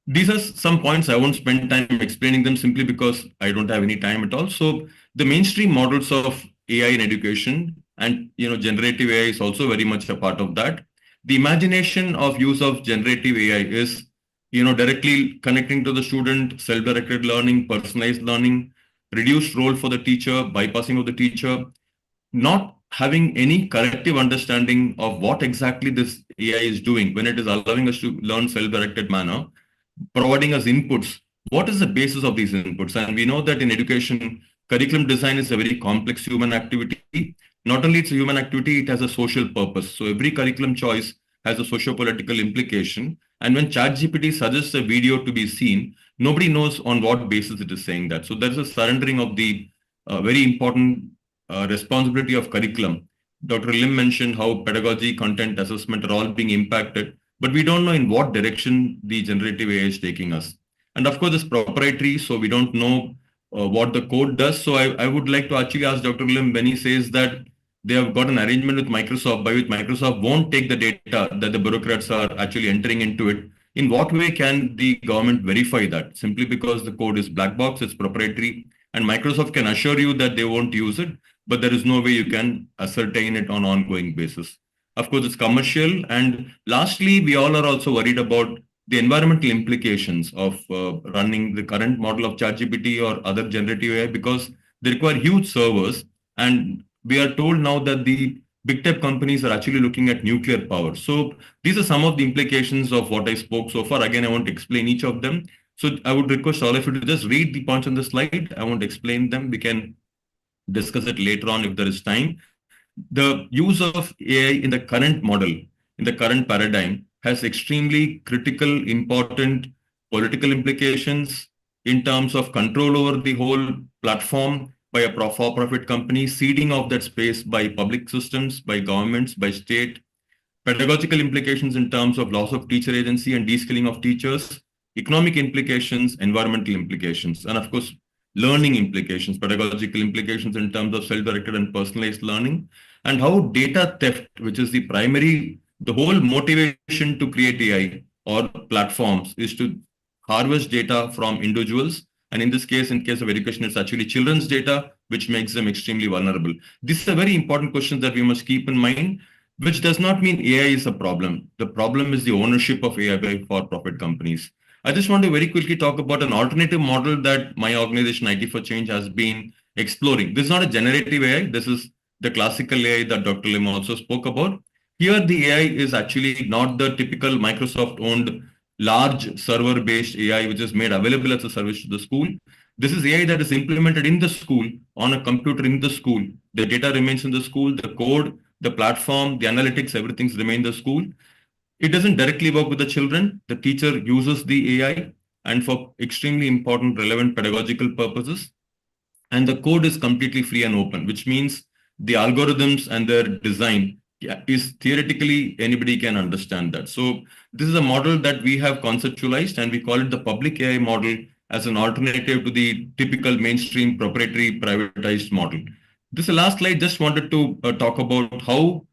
Speaker 3: these are some points. I won't spend time explaining them simply because I don't have any time at all. So the mainstream models of AI in education, and generative AI is also very much a part of that. The imagination of use of generative AI is directly connecting to the student, self-directed learning, personalized learning, reduced role for the teacher, bypassing of the teacher, not having any collective understanding of what exactly this AI is doing when it is allowing us to learn self-directed manner, providing us inputs. What is the basis of these inputs? And we know that in education, curriculum design is a very complex human activity. Not only it's a human activity, it has a social purpose. So every curriculum choice has a socio-political implication. And when ChatGPT suggests a video to be seen, nobody knows on what basis it is saying that. So there's a surrendering of the very important responsibility of curriculum. Dr. Lim mentioned how pedagogy, content, assessment are all being impacted, but we don't know in what direction the generative AI is taking us. And of course, it's proprietary, so we don't know what the code does. So I would like to actually ask Dr. Lim, when he says that they have got an arrangement with Microsoft by which Microsoft won't take the data that the bureaucrats are actually entering into it, in what way can the government verify that? Simply because the code is black box, it's proprietary, and Microsoft can assure you that they won't use it, but there is no way you can ascertain it on an ongoing basis. Of course, it's commercial. And lastly, we all are also worried about the environmental implications of running the current model of ChatGPT or other generative AI, because they require huge servers. And we are told now that the big tech companies are actually looking at nuclear power. So these are some of the implications of what I spoke so far. Again, I won't explain each of them. So I would request all of you to just read the points on the slide. I won't explain them. We can discuss it later on if there is time. The use of AI in the current model, in the current paradigm, has extremely critical, important political implications in terms of control over the whole platform by a for-profit company, ceding of that space by public systems, by governments, by state, pedagogical implications in terms of loss of teacher agency and de-skilling of teachers, economic implications, environmental implications, and of course, learning implications, pedagogical implications in terms of self-directed and personalized learning, and how data theft, which is the whole motivation to create AI or platforms is to harvest data from individuals. And in this case, in case of education, it's actually children's data, which makes them extremely vulnerable. These are very important questions that we must keep in mind, which does not mean AI is a problem. The problem is the ownership of AI by for-profit companies. I just want to very quickly talk about an alternative model that my organization, IT for Change, has been exploring. This is not a generative AI. This is the classical AI that Dr. Lim also spoke about. Here, the AI is actually not the typical Microsoft-owned large server-based AI, which is made available as a service to the school. This is AI that is implemented in the school, on a computer in the school. The data remains in the school, the code, the platform, the analytics, everything remains in the school. It doesn't directly work with the children. The teacher uses the AI and for extremely important, relevant pedagogical purposes. And the code is completely free and open, which means the algorithms and their design is theoretically anybody can understand that. So this is a model that we have conceptualized, and we call it the public AI model as an alternative to the typical mainstream proprietary privatized model. This last slide just wanted to talk about how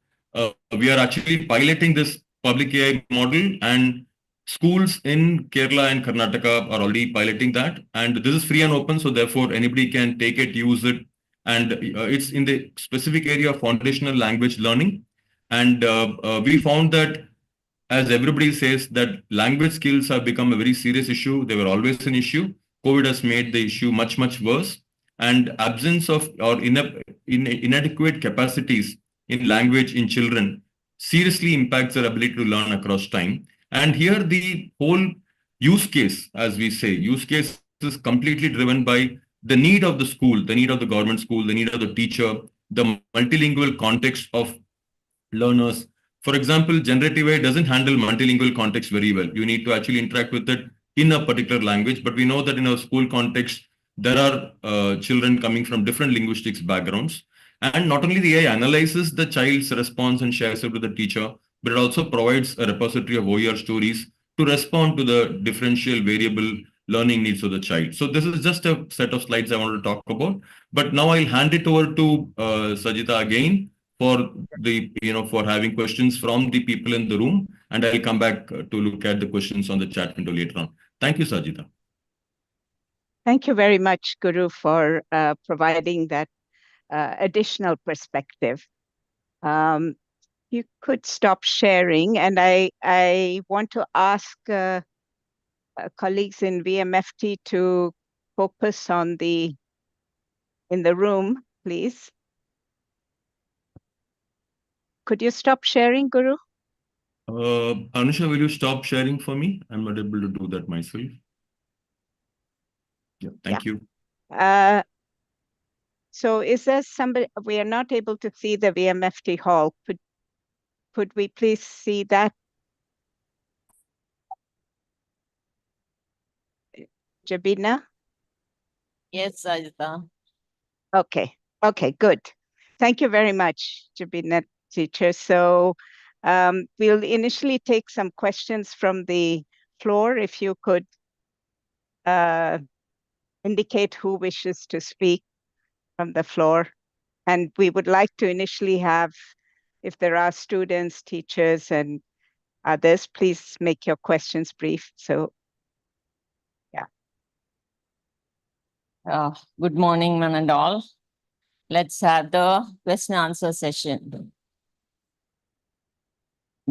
Speaker 3: we are actually piloting this public AI model, and schools in Kerala and Karnataka are already piloting that. And this is free and open, so therefore anybody can take it, use it. And it's in the specific area of foundational language learning. And we found that, as everybody says, that language skills have become a very serious issue. They were always an issue. COVID has made the issue much, much worse. And absence of or inadequate capacities in language in children seriously impacts their ability to learn across time. And here the whole use case, as we say, use case is completely driven by the need of the school, the need of the government school, the need of the teacher, the multilingual context of learners. For example, generative AI doesn't handle multilingual context very well. You need to actually interact with it in a particular language. But we know that in a school context, there are children coming from different linguistics backgrounds. And not only the AI analyzes the child's response and shares it with the teacher, but it also provides a repository of OER stories to respond to the differential variable learning needs of the child. So this is just a set of slides I wanted to talk about. But now I'll hand it over to Sajita again for for having questions from the people in the room, and I'll come back to look at the questions on the chat window later on. Thank you, Sajita.
Speaker 1: Thank you very much, Guru, for providing that additional perspective. You could stop sharing, and I want to ask colleagues in VMFT to focus on in the room, please. Could you stop sharing, Guru?
Speaker 3: Anusha, will you stop sharing for me? I'm not able to do that myself. Yeah, thank you.
Speaker 1: So is there somebody, we are not able to see the VMFT hall. Could we please see that? Jabina?
Speaker 4: Yes, Sajita.
Speaker 1: Okay, good. Thank you very much, Jabina teacher. So we'll initially take some questions from the floor. If you could indicate who wishes to speak from the floor. And we would like to initially have, if there are students, teachers, and others, please make your questions brief. So, yeah.
Speaker 4: Good morning, one and all. Let's have the question answer session.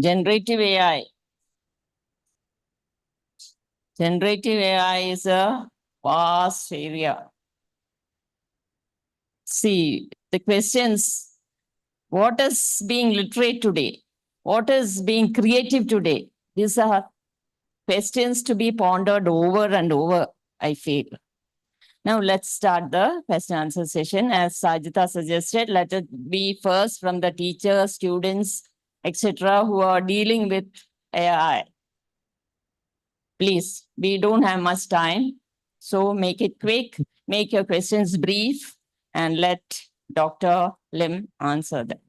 Speaker 4: Generative AI. Generative AI is a vast area. See, the questions, what is being literate today? What is being creative today? These are questions to be pondered over and over, I feel. Now let's start the question answer session. As Sajita suggested, let it be first from the teachers, students, etc., who are dealing with AI. Please, we don't have much time, so make it quick, make your questions brief, and let Dr. Lim answer them.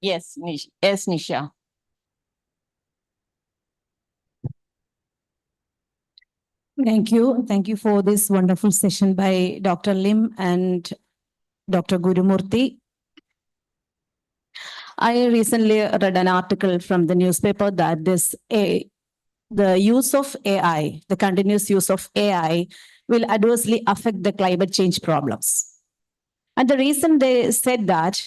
Speaker 4: Yes, Nisha.
Speaker 5: Thank you. Thank you for this wonderful session by Dr. Lim and Dr. Gurumurthy. I recently read an article from the newspaper that the use of AI, the continuous use of AI, will adversely affect the climate change problems. And the reason they said that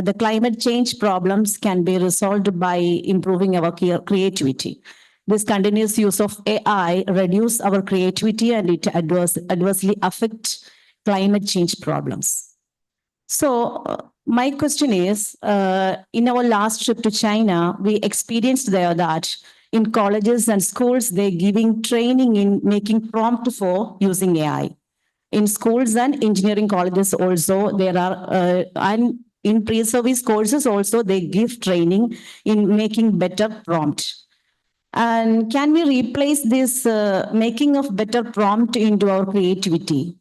Speaker 5: the climate change problems can be resolved by improving our creativity. This continuous use of AI reduce our creativity and it adversely affect climate change problems. So my question is, in our last trip to China, we experienced there that in colleges and schools, they're giving training in making prompt for using AI. In schools and engineering colleges also, there are, and in pre-service courses also, they give training in making better prompt. And can we replace this making of better prompt into our creativity?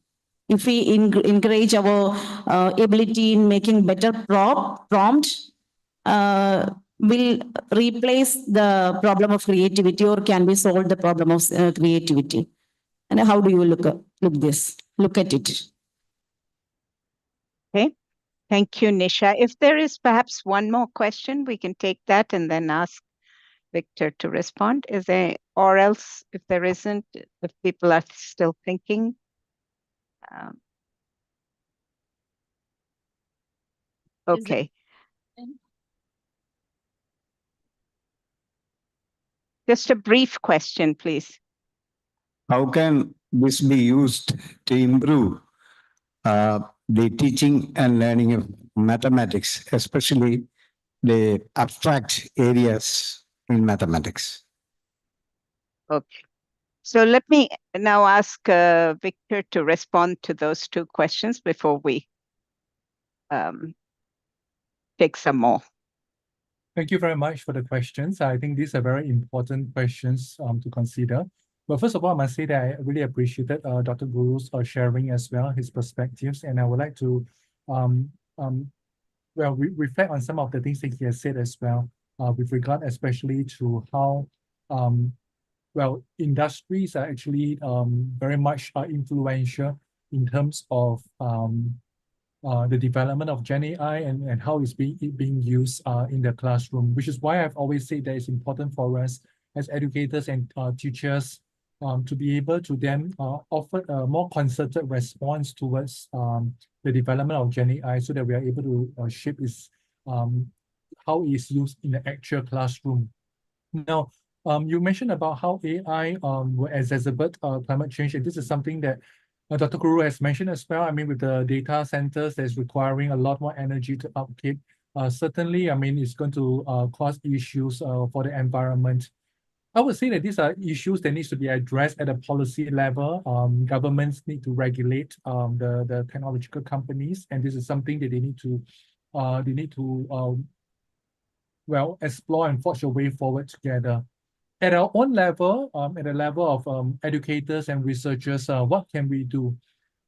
Speaker 5: If we encourage our ability in making better prompt, will replace the problem of creativity, or can we solve the problem of creativity? And how do you look at it?
Speaker 1: Okay. Thank you, Nisha. If there is perhaps one more question, we can take that and then ask Victor to respond. Is there, or else if there isn't, if people are still thinking. Okay. Just a brief question, please.
Speaker 6: How can this be used to improve the teaching and learning of mathematics, especially the abstract areas in mathematics?
Speaker 1: Okay. So let me now ask Victor to respond to those two questions before we take some more.
Speaker 2: Thank you very much for the questions. I think these are very important questions to consider. But first of all, I must say that I really appreciated Dr. Guru's sharing as well, his perspectives, and I would like to reflect on some of the things that he has said as well, with regard especially to how industries are actually very much influential in terms of the development of Gen AI and how it's being used in the classroom, which is why I've always said that it's important for us as educators and teachers to be able to then offer a more concerted response towards the development of Gen AI, so that we are able to shape its how it's used in the actual classroom. Now, you mentioned about how AI will exacerbate climate change, and this is something that Dr. Guru has mentioned as well. I mean, with the data centers that's requiring a lot more energy to upkeep, certainly, I mean, it's going to cause issues for the environment. I would say that these are issues that needs to be addressed at a policy level. Governments need to regulate the technological companies, and this is something that they need to explore and forge a way forward together. At our own level, at the level of educators and researchers, what can we do?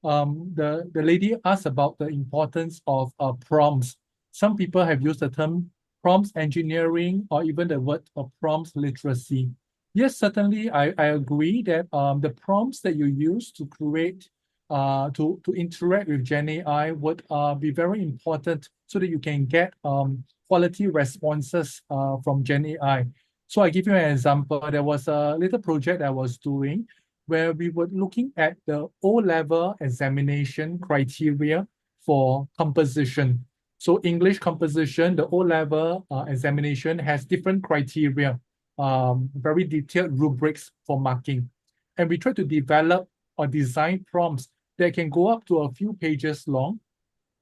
Speaker 2: The lady asked about the importance of prompts. Some people have used the term prompts engineering, or even the word of prompts literacy. Yes, certainly, I agree that the prompts that you use to create to interact with Gen AI would be very important so that you can get quality responses from Gen AI. So I give you an example. There was a little project I was doing where we were looking at the O-level examination criteria for composition. So English composition, the O-level examination has different criteria, very detailed rubrics for marking. And we try to develop or design prompts that can go up to a few pages long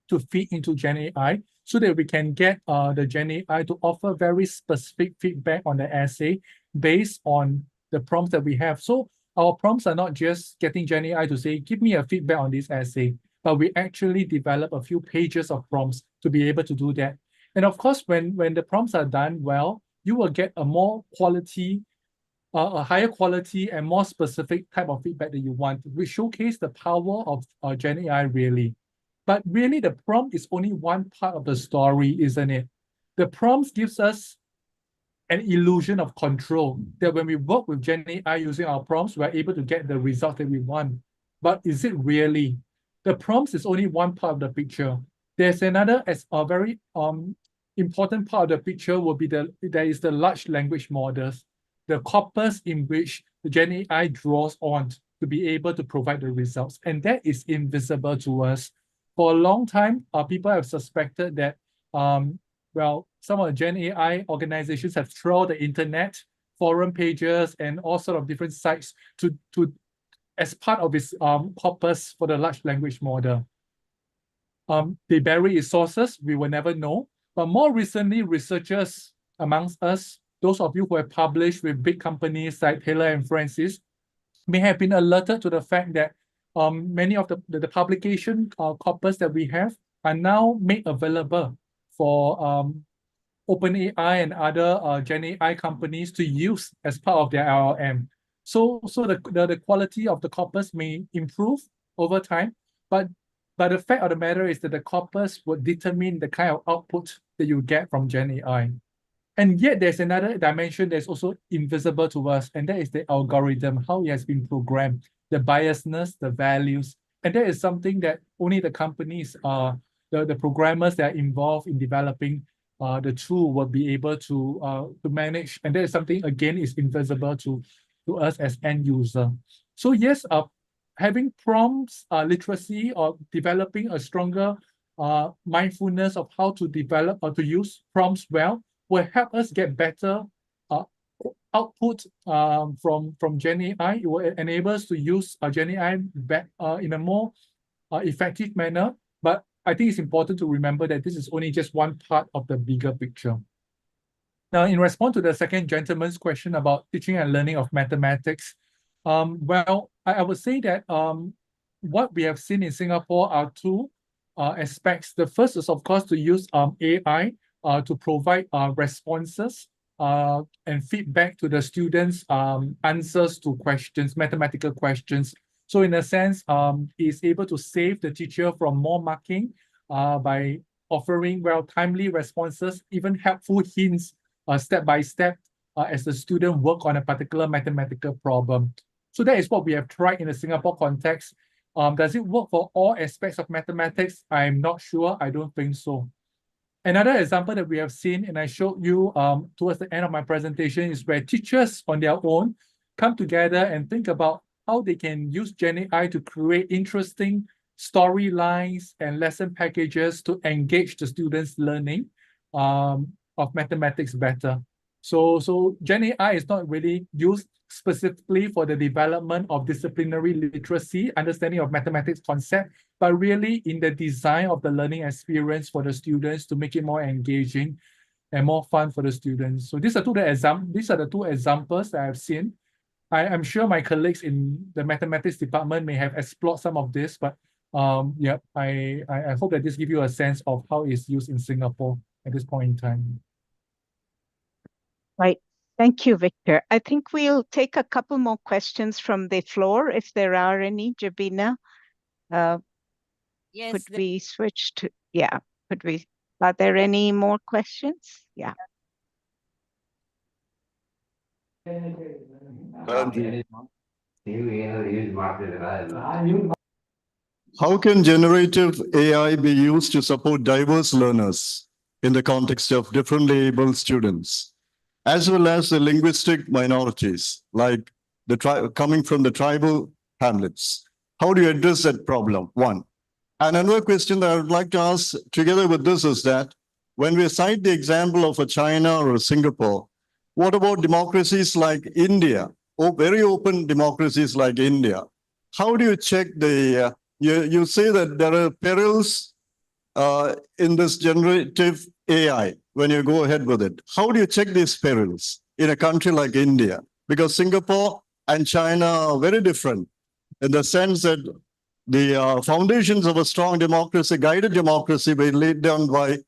Speaker 2: to feed into Gen AI so that we can get the Gen AI to offer very specific feedback on the essay based on the prompts that we have. So our prompts are not just getting Gen AI to say, give me a feedback on this essay, but we actually develop a few pages of prompts to be able to do that. And of course, when the prompts are done well, you will get a more quality, a higher quality and more specific type of feedback that you want, which showcase the power of Gen AI really. But really, the prompt is only one part of the story, isn't it? The prompts gives us an illusion of control that when we work with Gen AI using our prompts, we're able to get the result that we want. But is it really? The prompts is only one part of the picture. There's another, as a very important part of the picture will be there is the large language models, the corpus in which the Gen AI draws on to be able to provide the results. And that is invisible to us. For a long time, people have suspected that, well, some of the Gen AI organizations have trawled the internet, forum pages, and all sort of different sites to as part of its corpus for the large language model. They bury its sources, we will never know. But more recently, researchers amongst us, those of you who have published with big companies like Taylor and Francis, may have been alerted to the fact that many of the publication corpus that we have are now made available for OpenAI and other Gen AI companies to use as part of their LLM. So the quality of the corpus may improve over time, but the fact of the matter is that the corpus would determine the kind of output that you get from Gen AI. And yet there's another dimension that's also invisible to us, and that is the algorithm, how it has been programmed, the biasness, the values. And that is something that only the companies, the programmers that are involved in developing the tool will be able to manage. And that is something, again, is invisible to us as end user. So yes, having prompts literacy or developing a stronger mindfulness of how to develop or to use prompts well will help us get better output from Gen AI. It will enable us to use Gen AI in a more effective manner. But I think it's important to remember that this is only just one part of the bigger picture. Now, in response to the second gentleman's question about teaching and learning of mathematics, well, I would say that what we have seen in Singapore are two aspects. The first is, of course, to use AI to provide responses and feedback to the students' answers to questions, mathematical questions. So in a sense, it's able to save the teacher from more marking by offering timely responses, even helpful hints step by step as the student work on a particular mathematical problem. So that is what we have tried in the Singapore context. Does it work for all aspects of mathematics? I'm not sure. I don't think so. Another example that we have seen, and I showed you towards the end of my presentation, is where teachers on their own come together and think about how they can use Gen AI to create interesting storylines and lesson packages to engage the students' learning of mathematics better. So Gen AI is not really used specifically for the development of disciplinary literacy, understanding of mathematics concept, but really in the design of the learning experience for the students to make it more engaging and more fun for the students. So these are the two examples that I've seen. I'm sure my colleagues in the mathematics department may have explored some of this, but yeah, I hope that this gives you a sense of how it's used in Singapore at this point in time.
Speaker 1: Right. Thank you, Victor. I think we'll take a couple more questions from the floor, if there are any. Jabina,
Speaker 4: Yes.
Speaker 1: could we switch to, are there any more questions? Yeah.
Speaker 7: How can generative AI be used to support diverse learners in the context of differently able students, as well as the linguistic minorities, like coming from the tribal hamlets? How do you address that problem? One. And another question that I would like to ask together with this is that when we cite the example of a China or a Singapore, what about democracies like India, or very open democracies like India? How do you check the, you say that there are perils in this generative AI when you go ahead with it. How do you check these perils in a country like India? Because Singapore and China are very different in the sense that the foundations of a strong democracy, guided democracy, were laid down by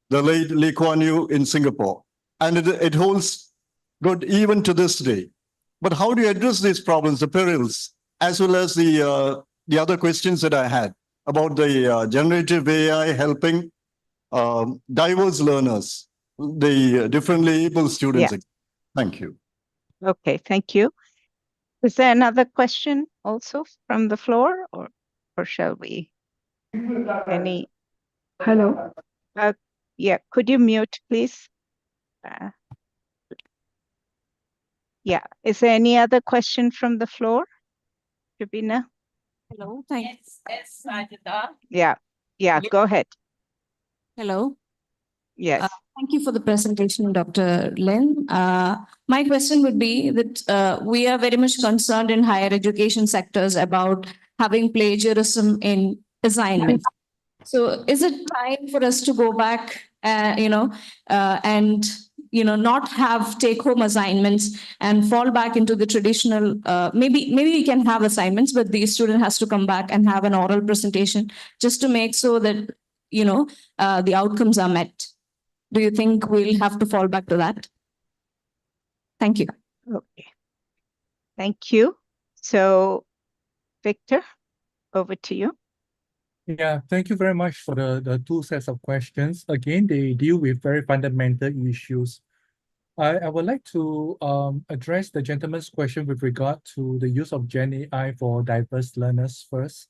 Speaker 7: the late Lee Kuan Yew in Singapore. And it holds good even to this day. But how do you address these problems, the perils, as well as the other questions that I had about the generative AI helping diverse learners, the differently able students?
Speaker 1: Yeah.
Speaker 7: Thank you.
Speaker 1: Okay, thank you. Is there another question also from the floor, or shall we? Any?
Speaker 8: Hello.
Speaker 1: Yeah, could you mute, please? Yeah, is there any other question from the floor, Jabina?
Speaker 5: Hello, thanks.
Speaker 4: Yes, Sajida.
Speaker 1: Yeah, go ahead.
Speaker 5: Hello.
Speaker 1: Yes.
Speaker 5: Thank you for the presentation, Dr. Lin. My question would be that we are very much concerned in higher education sectors about having plagiarism in assignments. So is it time for us to go back, and not have take-home assignments and fall back into the traditional? Maybe we can have assignments, but the student has to come back and have an oral presentation just to make so that the outcomes are met. Do you think we'll have to fall back to that? Thank you.
Speaker 1: Okay. Thank you. So, Victor, over to you.
Speaker 2: Yeah, thank you very much for the two sets of questions. Again, they deal with very fundamental issues. I would like to address the gentleman's question with regard to the use of Gen AI for diverse learners first.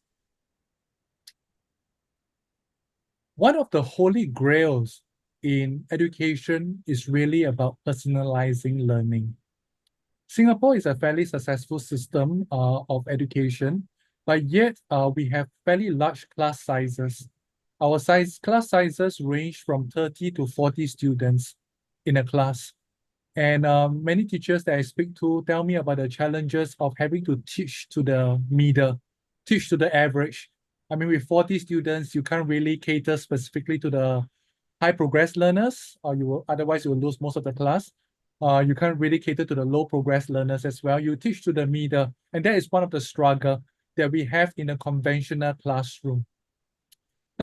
Speaker 2: One of the holy grails in education is really about personalizing learning. Singapore is a fairly successful system of education, but yet we have fairly large class sizes. Our class sizes range from 30 to 40 students in a class. And many teachers that I speak to tell me about the challenges of having to teach to the middle, teach to the average. I mean, with 40 students, you can't really cater specifically to the high progress learners, or otherwise you will lose most of the class. You can't really cater to the low progress learners as well. You teach to the middle, and that is one of the struggle that we have in a conventional classroom.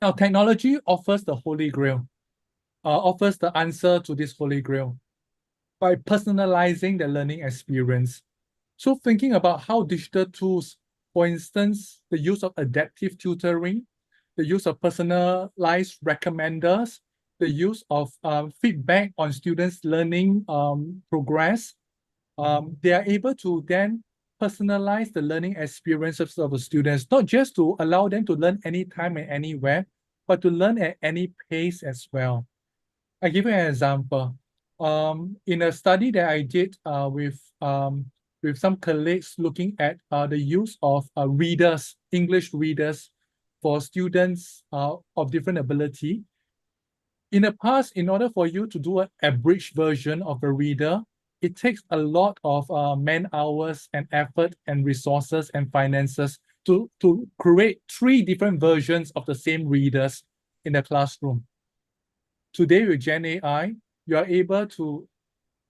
Speaker 2: Now, technology offers the holy grail, offers the answer to this holy grail by personalizing the learning experience. So thinking about how digital tools, for instance, the use of adaptive tutoring, the use of personalized recommenders, the use of feedback on students' learning progress, they are able to then personalize the learning experiences of the students, not just to allow them to learn anytime and anywhere, but to learn at any pace as well. I give you an example. In a study that I did with some colleagues looking at the use of readers, English readers for students of different ability. In the past, in order for you to do an abridged version of a reader, it takes a lot of man hours and effort and resources and finances to create 3 different versions of the same readers in the classroom. Today with Gen AI, you are able to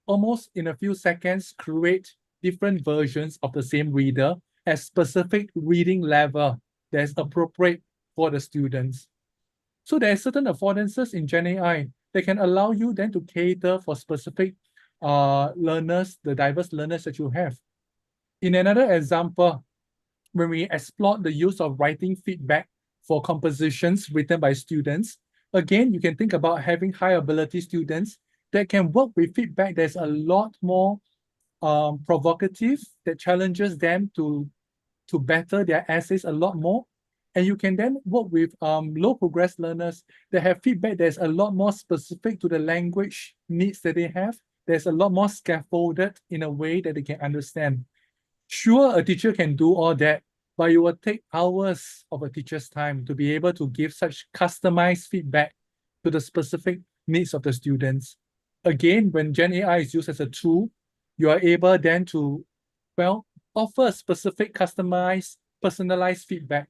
Speaker 2: almost in a few seconds create different versions of the same reader at specific reading level that's appropriate for the students. So there are certain affordances in Gen AI that can allow you then to cater for specific learners, the diverse learners that you have. In another example, when we explored the use of writing feedback for compositions written by students, again, you can think about having high ability students that can work with feedback that's a lot more provocative, that challenges them to better their essays a lot more. And you can then work with low progress learners that have feedback that's a lot more specific to the language needs that they have. There's a lot more scaffolded in a way that they can understand. Sure, a teacher can do all that, but it will take hours of a teacher's time to be able to give such customized feedback to the specific needs of the students. Again, when Gen AI is used as a tool, you are able then to, well, offer specific customized, personalized feedback.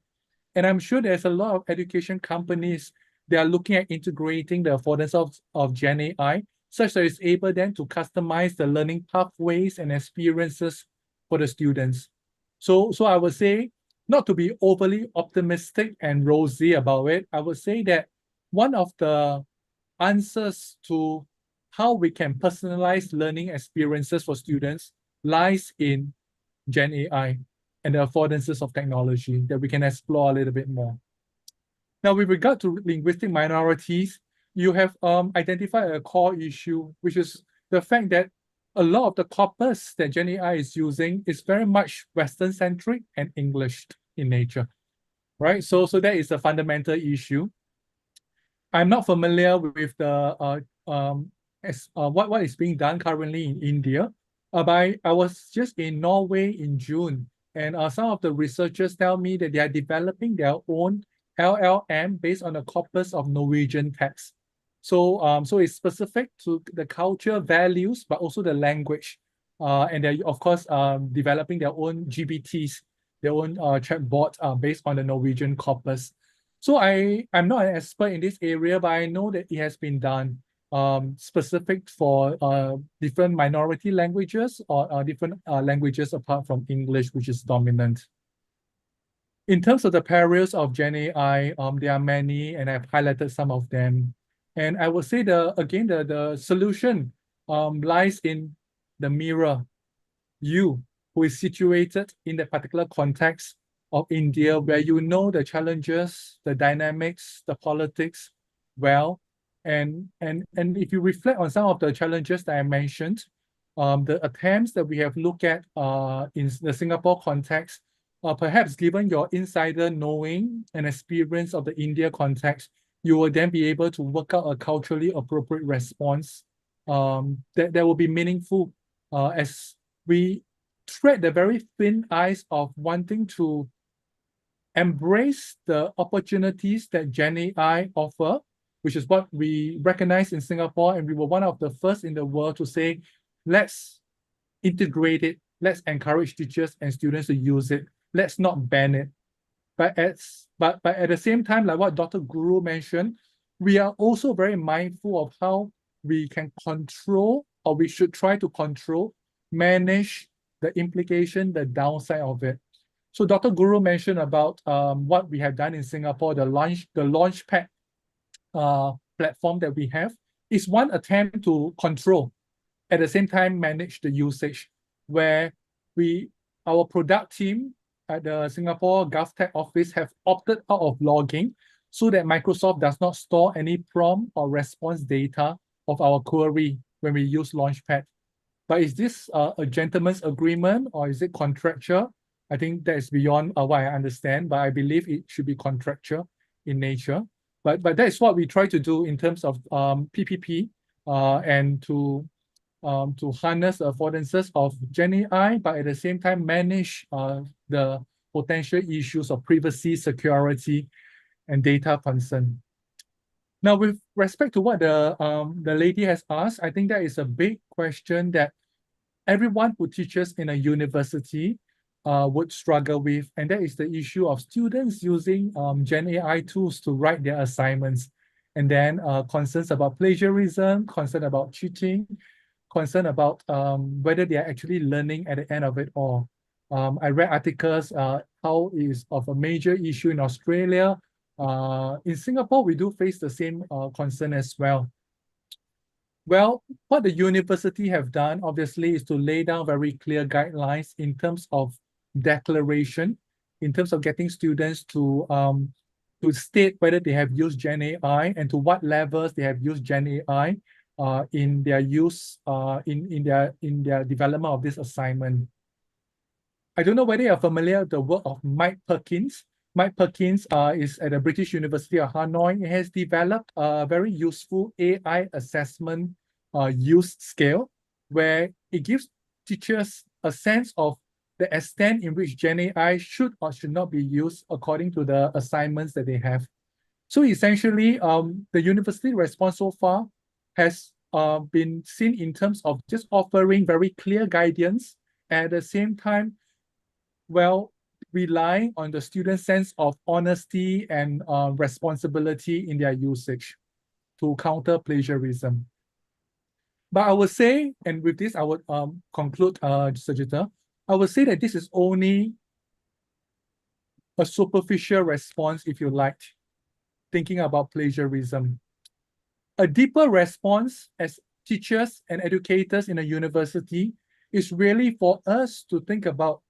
Speaker 2: And I'm sure there's a lot of education companies that are looking at integrating the affordances of Gen AI, such that it's able then to customize the learning pathways and experiences for the students. So I would say, not to be overly optimistic and rosy about it, I would say that one of the answers to how we can personalize learning experiences for students lies in Gen AI and the affordances of technology that we can explore a little bit more. Now, with regard to linguistic minorities, you have identified a core issue, which is the fact that a lot of the corpus that Gen AI is using is very much Western-centric and English in nature, right? So that is a fundamental issue. I'm not familiar with the what is being done currently in India, but I was just in Norway in June, and some of the researchers tell me that they are developing their own LLM based on a corpus of Norwegian texts. So it's specific to the culture, values, but also the language. And they're, of course, developing their own GPTs, their own chatbot based on the Norwegian corpus. So I'm not an expert in this area, but I know that it has been done specific for different minority languages or different languages apart from English, which is dominant. In terms of the perils of Gen AI, there are many, and I've highlighted some of them. And I would say the solution lies in the mirror, you, who is situated in the particular context of India, where you know the challenges, the dynamics, the politics well. And if you reflect on some of the challenges that I mentioned, the attempts that we have looked at in the Singapore context, perhaps given your insider knowing and experience of the India context, you will then be able to work out a culturally appropriate response that will be meaningful as we tread the very thin ice of wanting to embrace the opportunities that Gen AI offer, which is what we recognize in Singapore, and we were one of the first in the world to say, let's integrate it, let's encourage teachers and students to use it, let's not ban it. But at the same time, like what Dr. Guru mentioned, we are also very mindful of how we can control, or we should try to control, manage the implication, the downside of it. So Dr. Guru mentioned about what we have done in Singapore, the Launchpad platform that we have is one attempt to control, at the same time manage the usage, where our product team at the Singapore GovTech office have opted out of logging so that Microsoft does not store any prompt or response data of our query when we use Launchpad. But is this a gentleman's agreement or is it contractual? I think that is beyond what I understand, but I believe it should be contractual in nature. But that is what we try to do in terms of PPP and to harness the affordances of Gen AI, but at the same time manage the potential issues of privacy, security, and data concern. Now, with respect to what the lady has asked, I think that is a big question that everyone who teaches in a university would struggle with, and that is the issue of students using Gen AI tools to write their assignments, and then concerns about plagiarism, concern about cheating, concern about whether they are actually learning at the end of it all. I read articles how it is of a major issue in Australia. In Singapore, we do face the same concern as well. Well, what the university have done, obviously, is to lay down very clear guidelines in terms of declaration, in terms of getting students to state whether they have used Gen AI and to what levels they have used Gen AI in their use in their development of this assignment. I don't know whether you're familiar with the work of Mike Perkins. Mike Perkins is at the British University of Hanoi. He has developed a very useful AI assessment use scale where it gives teachers a sense of the extent in which Gen AI should or should not be used according to the assignments that they have. So essentially, the university response so far has been seen in terms of just offering very clear guidance, at the same time, well, relying on the student's sense of honesty and responsibility in their usage to counter plagiarism. But I would say, and with this, I would conclude, Sajita, I would say that this is only a superficial response, if you like, thinking about plagiarism. A deeper response as teachers and educators in a university is really for us to think about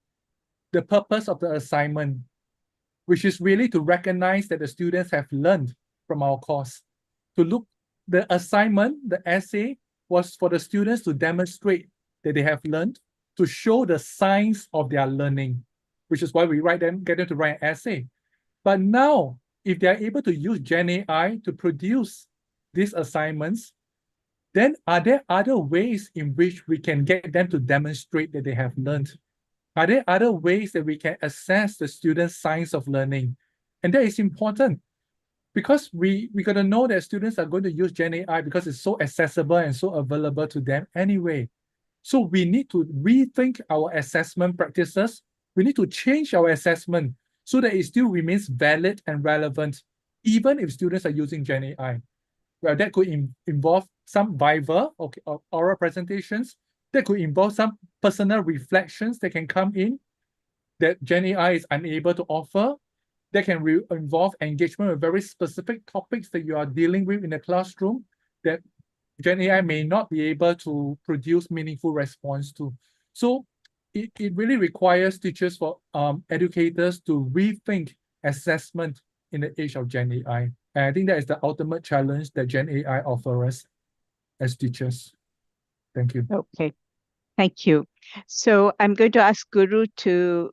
Speaker 2: the purpose of the assignment, which is really to recognize that the students have learned from our course. To look, the assignment, the essay, was for the students to demonstrate that they have learned, to show the signs of their learning, which is why we get them to write an essay. But now, if they are able to use Gen AI to produce these assignments, then are there other ways in which we can get them to demonstrate that they have learned? Are there other ways that we can assess the students' signs of learning? And that is important because we got to know that students are going to use Gen AI because it's so accessible and so available to them anyway. So we need to rethink our assessment practices. We need to change our assessment so that it still remains valid and relevant, even if students are using Gen AI. Well, that could involve some Viva or oral presentations. That could involve some personal reflections that can come in that Gen AI is unable to offer. That can involve engagement with very specific topics that you are dealing with in the classroom that Gen AI may not be able to produce meaningful response to. So it really requires teachers, for educators, to rethink assessment in the age of Gen AI. And I think that is the ultimate challenge that Gen AI offers us as teachers. Thank you.
Speaker 1: Okay, thank you. So I'm going to ask Guru to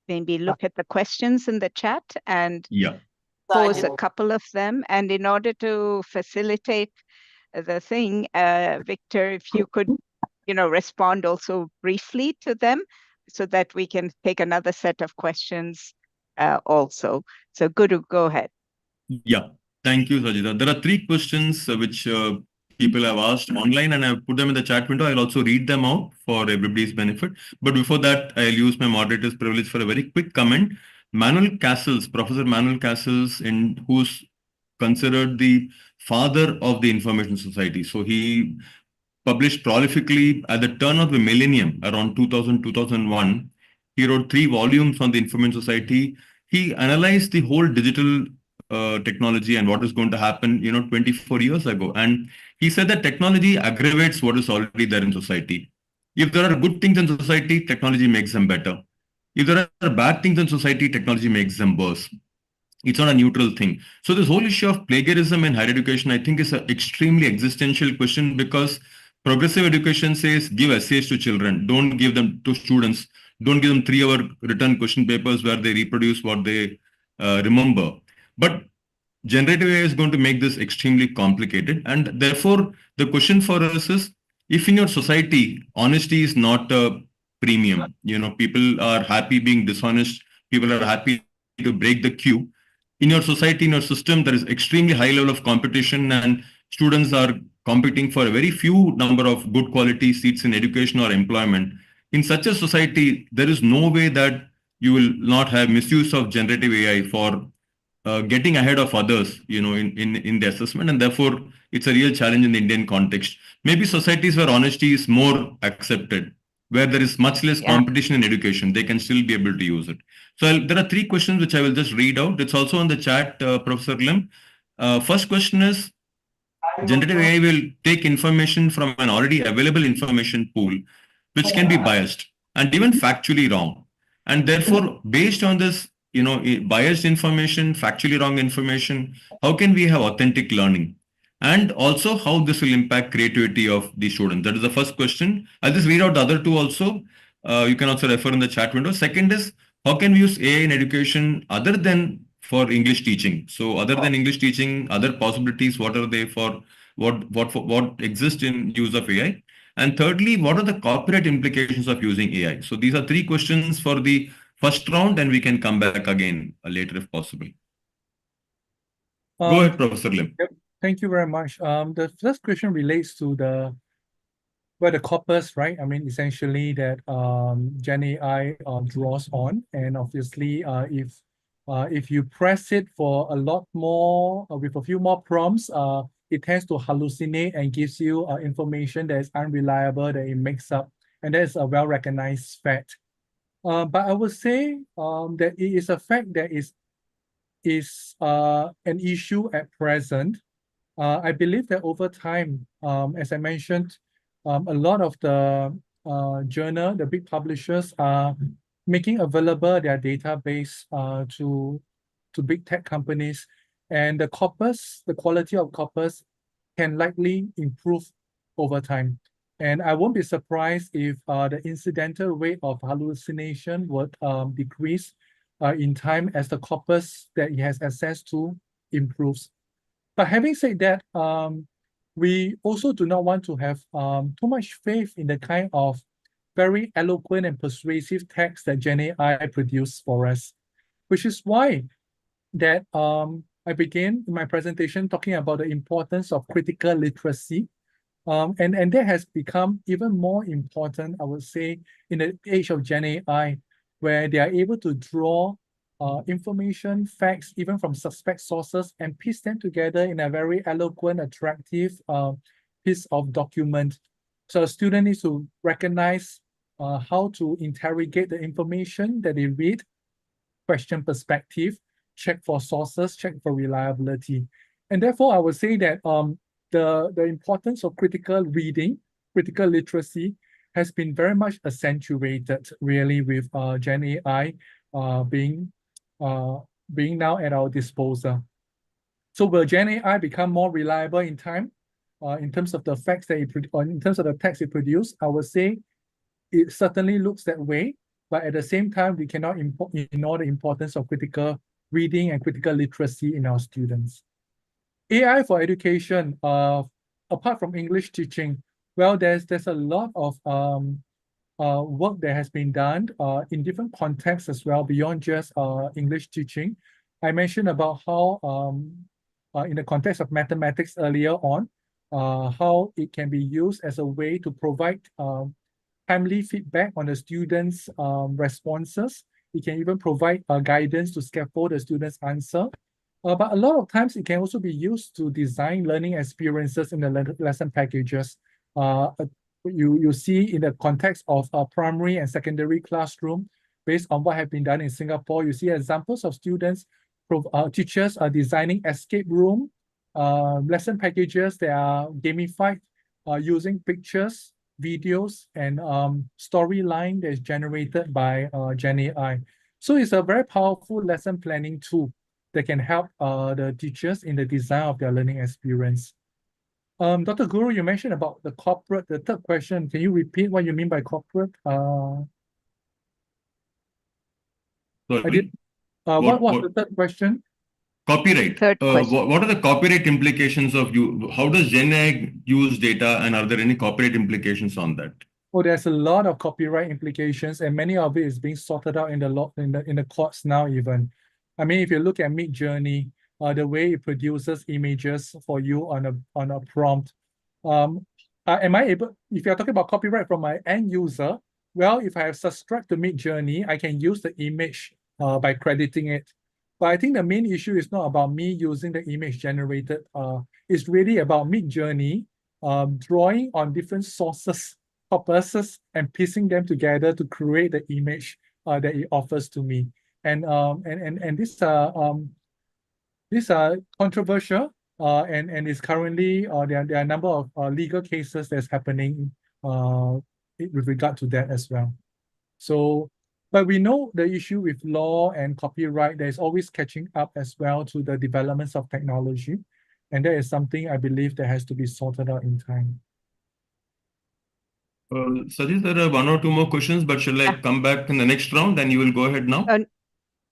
Speaker 1: maybe look at the questions in the chat and pose a couple of them. And in order to facilitate the thing, Victor, if you could, respond also briefly to them so that we can take another set of questions also. So Guru, go ahead.
Speaker 3: Yeah, thank you, Sajida. There are 3 questions which people have asked online, and I've put them in the chat window. I'll also read them out for everybody's benefit. But before that, I'll use my moderator's privilege for a very quick comment. Manuel Castles, Professor Manuel Castles, who's considered the father of the information society. So he published prolifically at the turn of the millennium, around 2000, 2001. He wrote 3 volumes on the information society. He analyzed the whole digital technology and what is going to happen, 24 years ago. And he said that technology aggravates what is already there in society. If there are good things in society, technology makes them better. If there are bad things in society, technology makes them worse. It's not a neutral thing. So this whole issue of plagiarism in higher education, I think, is an extremely existential question, because progressive education says give essays to children, don't give them to students, don't give them 3-hour written question papers where they reproduce what they remember. But generative AI is going to make this extremely complicated. And therefore, the question for us is, if in your society, honesty is not a premium, people are happy being dishonest, people are happy to break the queue. In your society, in your system, there is extremely high level of competition, and students are competing for a very few number of good quality seats in education or employment. In such a society, there is no way that you will not have misuse of generative AI for getting ahead of others, in the assessment. And therefore, it's a real challenge in the Indian context. Maybe societies where honesty is more accepted, where there is much less competition in education, they can still be able to use it. So there are 3 questions which I will just read out. It's also on the chat, Professor Lim. First question is, generative AI will take information from an already available information pool, which can be biased and even factually wrong. And therefore, based on this, biased information, factually wrong information, how can we have authentic learning? And also how this will impact creativity of the students. That is the first question. I'll just read out the other 2 also. You can also refer in the chat window. Second is, how can we use AI in education other than for English teaching? So other than English teaching, other possibilities, what are they for what exist in use of AI? And thirdly, what are the corporate implications of using AI? So these are three questions for the first round, and we can come back again later if possible. Go ahead, Professor Lim.
Speaker 2: Yep. Thank you very much. The first question relates to the corpus, right? I mean, essentially that Gen AI draws on, and obviously, if you press it for a lot more with a few more prompts, it tends to hallucinate and gives you information that is unreliable, that it makes up, and that is a well-recognized fact. But I would say that it is a fact that is an issue at present. I believe that over time, as I mentioned, a lot of the the big publishers are making available their database to big tech companies, and the corpus, the quality of corpus can likely improve over time. And I won't be surprised if the incidental rate of hallucination would decrease in time as the corpus that it has access to improves. But having said that, we also do not want to have too much faith in the kind of very eloquent and persuasive text that Gen AI produce for us, which is why that I began my presentation talking about the importance of critical literacy. And that has become even more important, I would say, in the age of Gen AI, where they are able to draw information, facts, even from suspect sources, and piece them together in a very eloquent, attractive piece of document. So a student needs to recognize how to interrogate the information that they read, question perspective, check for sources, check for reliability. And therefore, I would say that the importance of critical reading, critical literacy, has been very much accentuated really with Gen AI being now at our disposal. So will Gen AI become more reliable in time in terms of the facts that in terms of the text it produces? I would say it certainly looks that way, but at the same time, we cannot ignore the importance of critical reading and critical literacy in our students. AI for education, apart from English teaching, well, there's a lot of work that has been done in different contexts as well, beyond just English teaching. I mentioned about how in the context of mathematics earlier on, how it can be used as a way to provide timely feedback on the students' responses. It can even provide guidance to scaffold the students' answer. But a lot of times it can also be used to design learning experiences in the lesson packages. You see in the context of a primary and secondary classroom, based on what have been done in Singapore, you see examples of students, teachers are designing escape room, lesson packages that are gamified using pictures, videos, and storyline that is generated by Gen AI. So it's a very powerful lesson planning tool that can help the teachers in the design of their learning experience. Dr. Guru, you mentioned about the corporate, the third question. Can you repeat what you mean by corporate?
Speaker 3: Sorry.
Speaker 2: What was the third question?
Speaker 3: Copyright.
Speaker 1: Third question.
Speaker 3: What are the copyright implications of you? How does Gen AI use data, and are there any copyright implications on that?
Speaker 2: Oh, there's a lot of copyright implications, and many of it is being sorted out in the courts now even. I mean, if you look at Midjourney, the way it produces images for you on a prompt, am I able? If you're talking about copyright from my end user, well, if I have subscribed to Midjourney, I can use the image by crediting it. But I think the main issue is not about me using the image generated. It's really about Midjourney drawing on different sources, purposes, and piecing them together to create the image that it offers to me. And these are controversial, and is currently there are a number of legal cases that's happening with regard to that as well. So, but we know the issue with law and copyright, there's always catching up as well to the developments of technology. And that is something I believe that has to be sorted out in time.
Speaker 3: Sajid, there are one or two more questions, but shall I come back in the next round and you will go ahead now?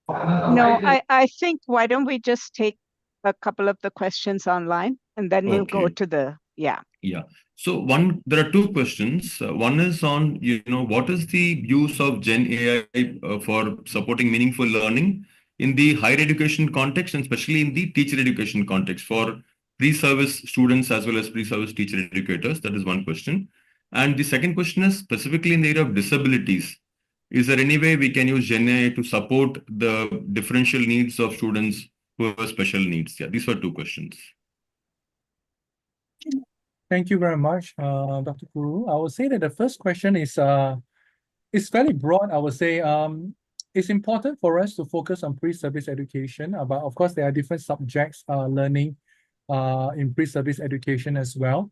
Speaker 1: No, I think why don't we just take a couple of the questions online and then we'll go
Speaker 3: Okay.
Speaker 1: to the, yeah.
Speaker 3: Yeah. So there are two questions. One is on, what is the use of Gen AI for supporting meaningful learning in the higher education context, and especially in the teacher education context for pre-service students as well as pre-service teacher educators? That is one question. And the second question is specifically in the area of disabilities. Is there any way we can use Gen AI to support the differential needs of students who have special needs? Yeah, these were two questions.
Speaker 2: Thank you very much, Dr. Guru. I would say that the first question is fairly broad. I would say it's important for us to focus on pre-service education, but of course there are different subjects learning in pre-service education as well.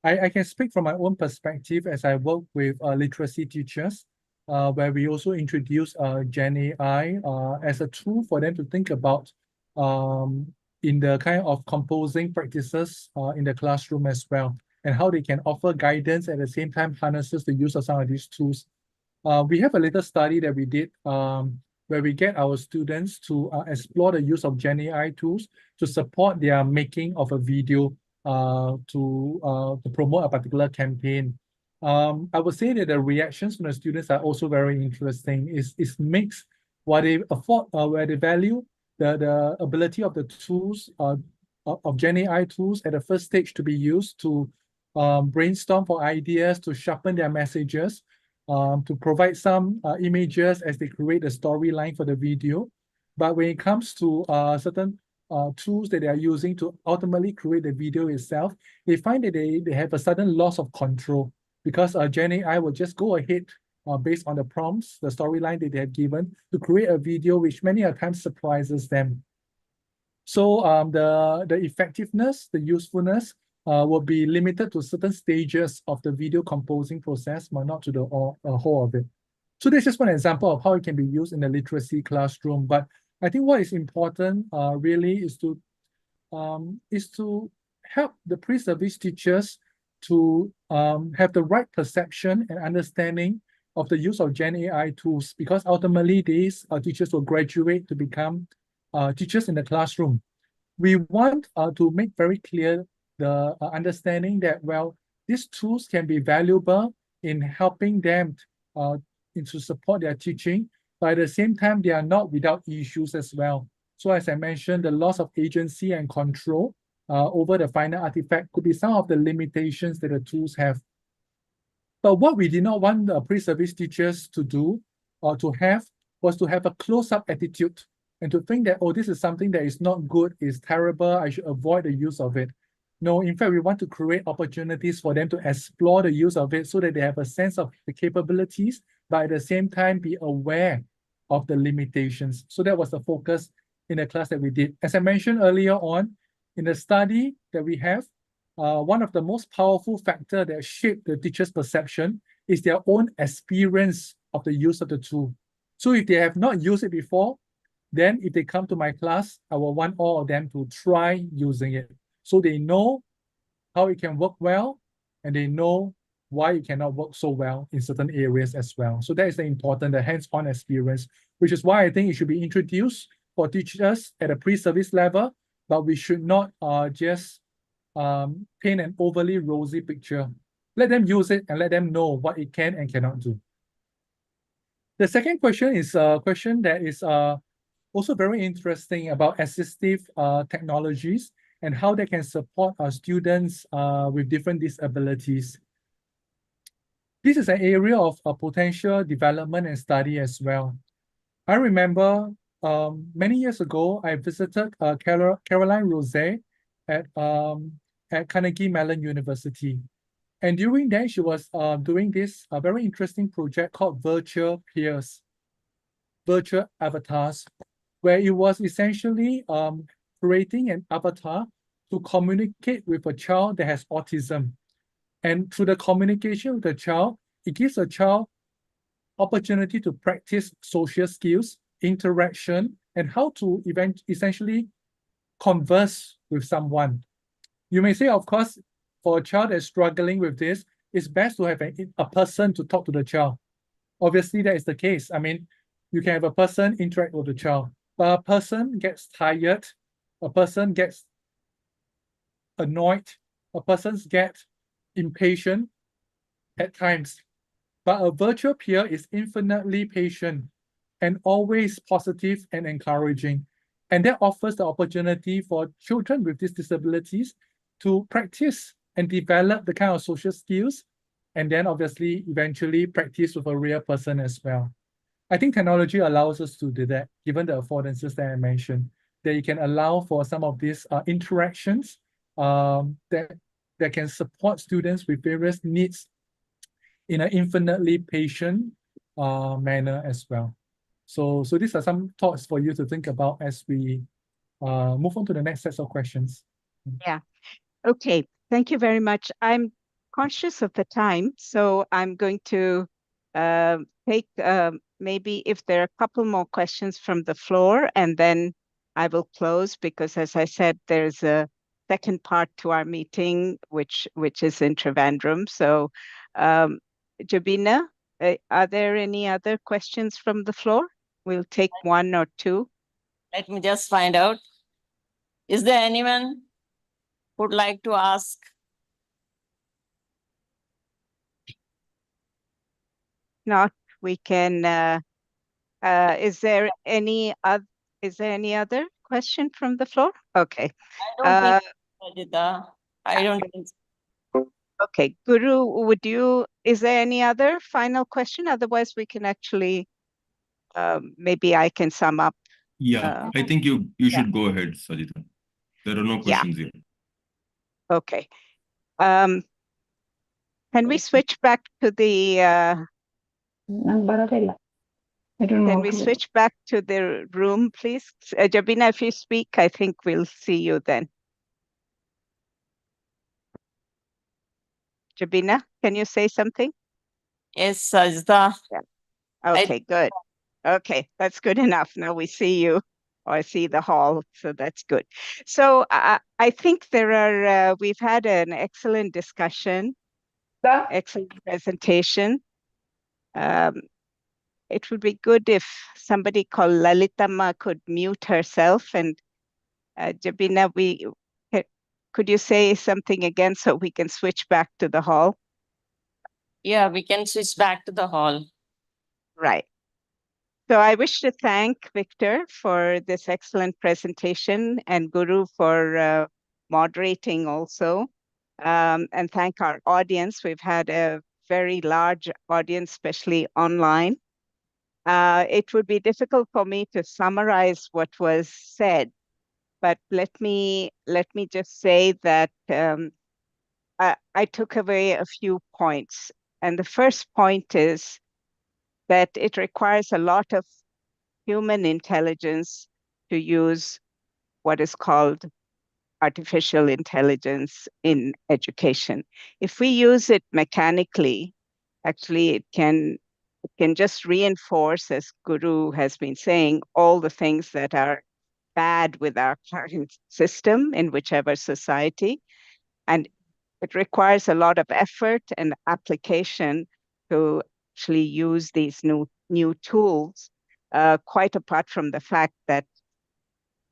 Speaker 2: I can speak from my own perspective as I work with literacy teachers, where we also introduce Gen AI as a tool for them to think about in the kind of composing practices in the classroom as well, and how they can offer guidance at the same time harnesses the use of some of these tools. We have a little study that we did where we get our students to explore the use of Gen AI tools to support their making of a video to promote a particular campaign. I would say that the reactions from the students are also very interesting. It's mixed. What they afford, where they value the ability of the tools of Gen AI tools at the first stage to be used to brainstorm for ideas, to sharpen their messages, to provide some images as they create the storyline for the video. But when it comes to certain tools that they are using to ultimately create the video itself, they find that they have a sudden loss of control because Gen AI will just go ahead based on the prompts, the storyline that they have given to create a video which many a times surprises them. So the effectiveness, the usefulness will be limited to certain stages of the video composing process, but not to the whole of it. So this is just one example of how it can be used in the literacy classroom. But I think what is important really is to help the pre-service teachers to have the right perception and understanding of the use of Gen AI tools, because ultimately these teachers will graduate to become teachers in the classroom. We want to make very clear the understanding that, well, these tools can be valuable in helping them to support their teaching, but at the same time, they are not without issues as well. So as I mentioned, the loss of agency and control over the final artifact could be some of the limitations that the tools have. But what we did not want the pre-service teachers to do or to have was to have a close-up attitude and to think that, oh, this is something that is not good, is terrible, I should avoid the use of it. No, in fact, we want to create opportunities for them to explore the use of it so that they have a sense of the capabilities, but at the same time be aware of the limitations. So that was the focus in the class that we did. As I mentioned earlier on, in the study that we have, one of the most powerful factors that shape the teacher's perception is their own experience of the use of the tool. So if they have not used it before, then if they come to my class, I will want all of them to try using it so they know how it can work well and they know why it cannot work so well in certain areas as well. So that is the important, the hands-on experience, which is why I think it should be introduced for teachers at a pre-service level, but we should not just paint an overly rosy picture. Let them use it and let them know what it can and cannot do. The second question is a question that is also very interesting about assistive technologies and how they can support our students with different disabilities. This is an area of potential development and study as well. I remember many years ago, I visited Caroline Rose at Carnegie Mellon University. And during that, she was doing this very interesting project called Virtual Peers, Virtual Avatars, where it was essentially creating an avatar to communicate with a child that has autism. And through the communication with the child, it gives a child opportunity to practice social skills, interaction, and how to essentially converse with someone. You may say, of course, for a child that's struggling with this, it's best to have a person to talk to the child. Obviously, that is the case. I mean, you can have a person interact with the child, but a person gets tired, a person gets annoyed, a person gets impatient at times. But a virtual peer is infinitely patient and always positive and encouraging. And that offers the opportunity for children with these disabilities to practice and develop the kind of social skills, and then obviously eventually practice with a real person as well. I think technology allows us to do that, given the affordances that I mentioned, that you can allow for some of these interactions that can support students with various needs in an infinitely patient manner as well. So these are some thoughts for you to think about as we move on to the next set of questions.
Speaker 1: Yeah. Okay. Thank you very much. I'm conscious of the time, so I'm going to take maybe if there are a couple more questions from the floor, and then I will close because, as I said, there's a second part to our meeting, which is in Trivandrum. So, Jabina, are there any other questions from the floor? We'll take one or two.
Speaker 4: Let me just find out. Is there anyone who'd like to ask?
Speaker 1: Not, we can. Is there any other question from the floor? Okay.
Speaker 4: I don't think, Rajita. I don't think.
Speaker 1: Okay, Guru, is there any other final question? Otherwise, we can actually, maybe I can sum up.
Speaker 3: Yeah, I think you should go ahead, Sajita. There are no questions here.
Speaker 1: Okay. Can we switch back to the Can we switch back to the room, please? Jabina, if you speak, I think we'll see you then. Jabina, can you say something?
Speaker 4: Yes, Sajita.
Speaker 1: Okay, good. Okay, that's good enough. Now we see you, or I see the hall, so that's good. So I think we've had an excellent discussion, excellent presentation. It would be good if somebody called Lalitama could mute herself, and Jabina, could you say something again so we can switch back to the hall?
Speaker 4: Yeah, we can switch back to the hall.
Speaker 1: Right. So I wish to thank Victor for this excellent presentation and Guru for moderating also, and thank our audience. We've had a very large audience, especially online. It would be difficult for me to summarize what was said, but let me just say that I took away a few points. And the first point is that it requires a lot of human intelligence to use what is called artificial intelligence in education. If we use it mechanically, actually it can just reinforce, as Guru has been saying, all the things that are bad with our current system in whichever society. And it requires a lot of effort and application to actually use these new tools, quite apart from the fact that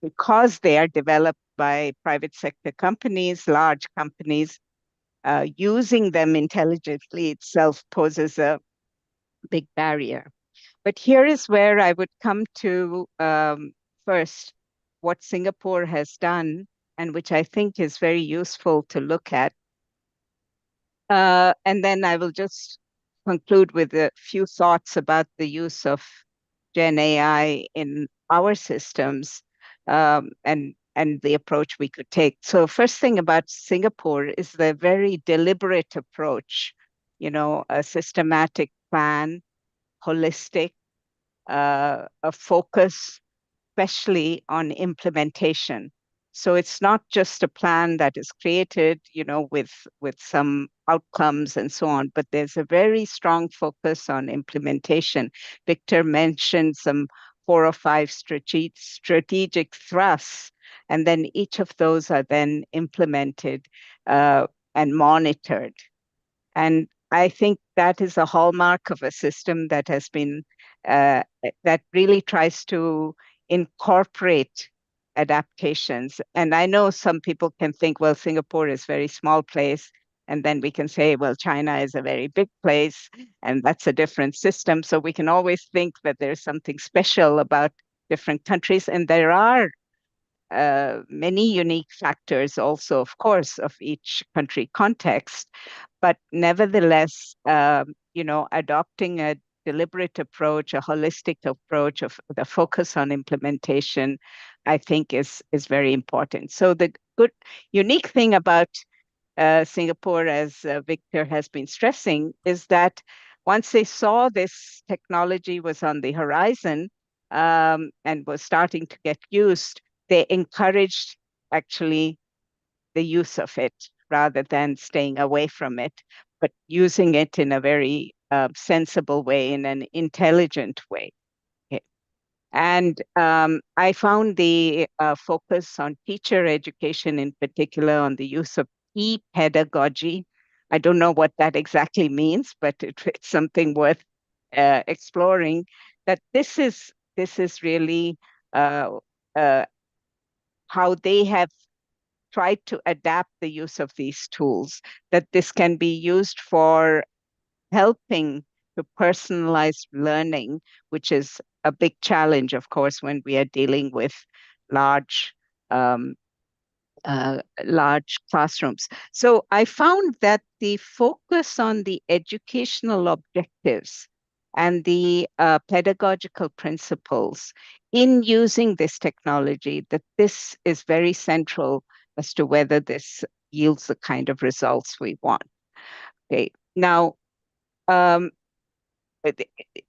Speaker 1: because they are developed by private sector companies, large companies, using them intelligently itself poses a big barrier. But here is where I would come to first what Singapore has done, and which I think is very useful to look at. And then I will just conclude with a few thoughts about the use of Gen AI in our systems, and the approach we could take. So first thing about Singapore is the very deliberate approach, a systematic plan, holistic, a focus, especially on implementation. So it's not just a plan that is created, with some outcomes and so on, but there's a very strong focus on implementation. Victor mentioned some 4 or 5 strategic thrusts, and then each of those are then implemented and monitored. And I think that is a hallmark of a system that has been, that really tries to incorporate adaptations. And I know some people can think, well, Singapore is a very small place. And then we can say, well, China is a very big place, and that's a different system. So we can always think that there's something special about different countries. And there are many unique factors also, of course, of each country context. But nevertheless, adopting a deliberate approach, a holistic approach of the focus on implementation, I think is very important. So the good, unique thing about Singapore, as Victor has been stressing, is that once they saw this technology was on the horizon and was starting to get used, they encouraged actually the use of it rather than staying away from it, but using it in a very sensible way, in an intelligent way. Okay. And I found the focus on teacher education, in particular, on the use of e-pedagogy. I don't know what that exactly means, but it's something worth exploring. That this is really uh, uh, how they have tried to adapt the use of these tools. That this can be used for helping to personalize learning, which is a big challenge, of course, when we are dealing with large um, large classrooms. So I found that the focus on the educational objectives and the pedagogical principles in using this technology, that this is very central as to whether this yields the kind of results we want. Okay. Now, um,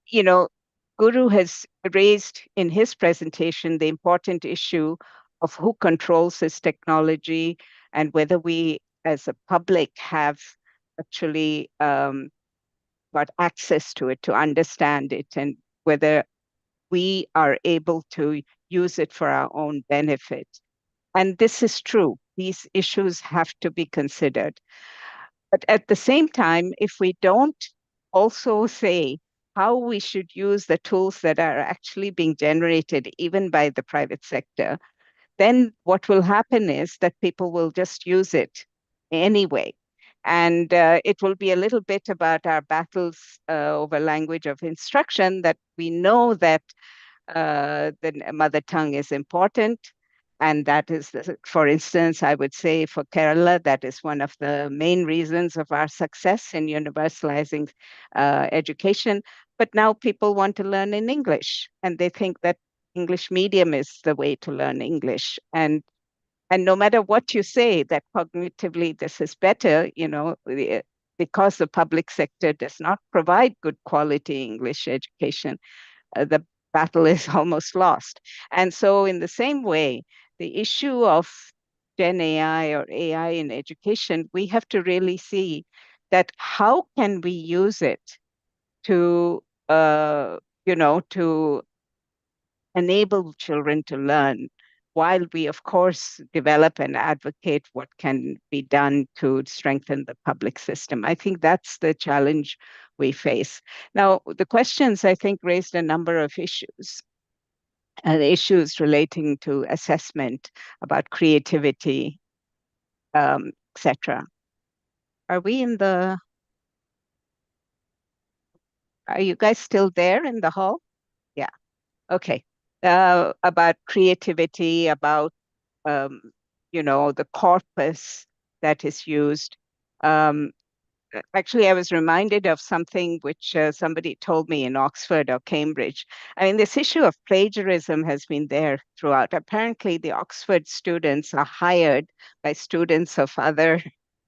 Speaker 1: you know, Guru has raised in his presentation the important issue of who controls this technology and whether we as a public have actually got access to it, to understand it, and whether we are able to use it for our own benefit. And this is true. These issues have to be considered. But at the same time, if we don't also say how we should use the tools that are actually being generated, even by the private sector, then what will happen is that people will just use it anyway. And it will be a little bit about our battles over language of instruction, that we know that the mother tongue is important. And that is, for instance, I would say for Kerala, that is one of the main reasons of our success in universalizing education. But now people want to learn in English, and they think that English medium is the way to learn English. And no matter what you say, that cognitively this is better, because the public sector does not provide good quality English education, the battle is almost lost. And so, in the same way, the issue of Gen AI or AI in education, we have to really see that how can we use it to, to enable children to learn, while we, of course, develop and advocate what can be done to strengthen the public system. I think that's the challenge we face. Now, the questions, I think, raised a number of issues, and issues relating to assessment, about creativity, etc. Are we in the, are you guys still there in the hall? Yeah. Okay. About creativity, about um, the corpus that is used. Um, Actually, I was reminded of something which somebody told me in Oxford or Cambridge. I mean, this issue of plagiarism has been there throughout. Apparently, the Oxford students are hired by students of other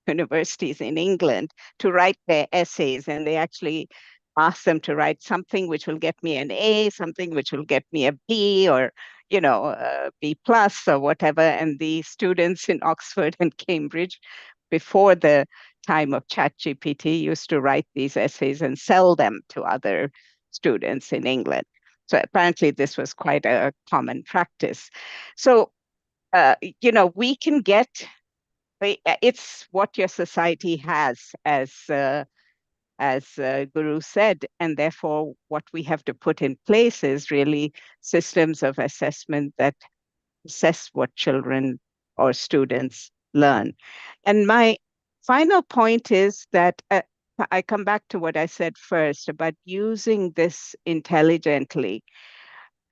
Speaker 1: universities in England to write their essays, and they actually ask them to write something which will get me an A, something which will get me a B, or B plus or whatever. And the students in Oxford and Cambridge, before the time of ChatGPT, used to write these essays and sell them to other students in England. So apparently this was quite a common practice. So, we can get it's what your society has, as Guru said, and therefore what we have to put in place is really systems of assessment that assess what children or students learn. And my final point is that I come back to what I said first about using this intelligently.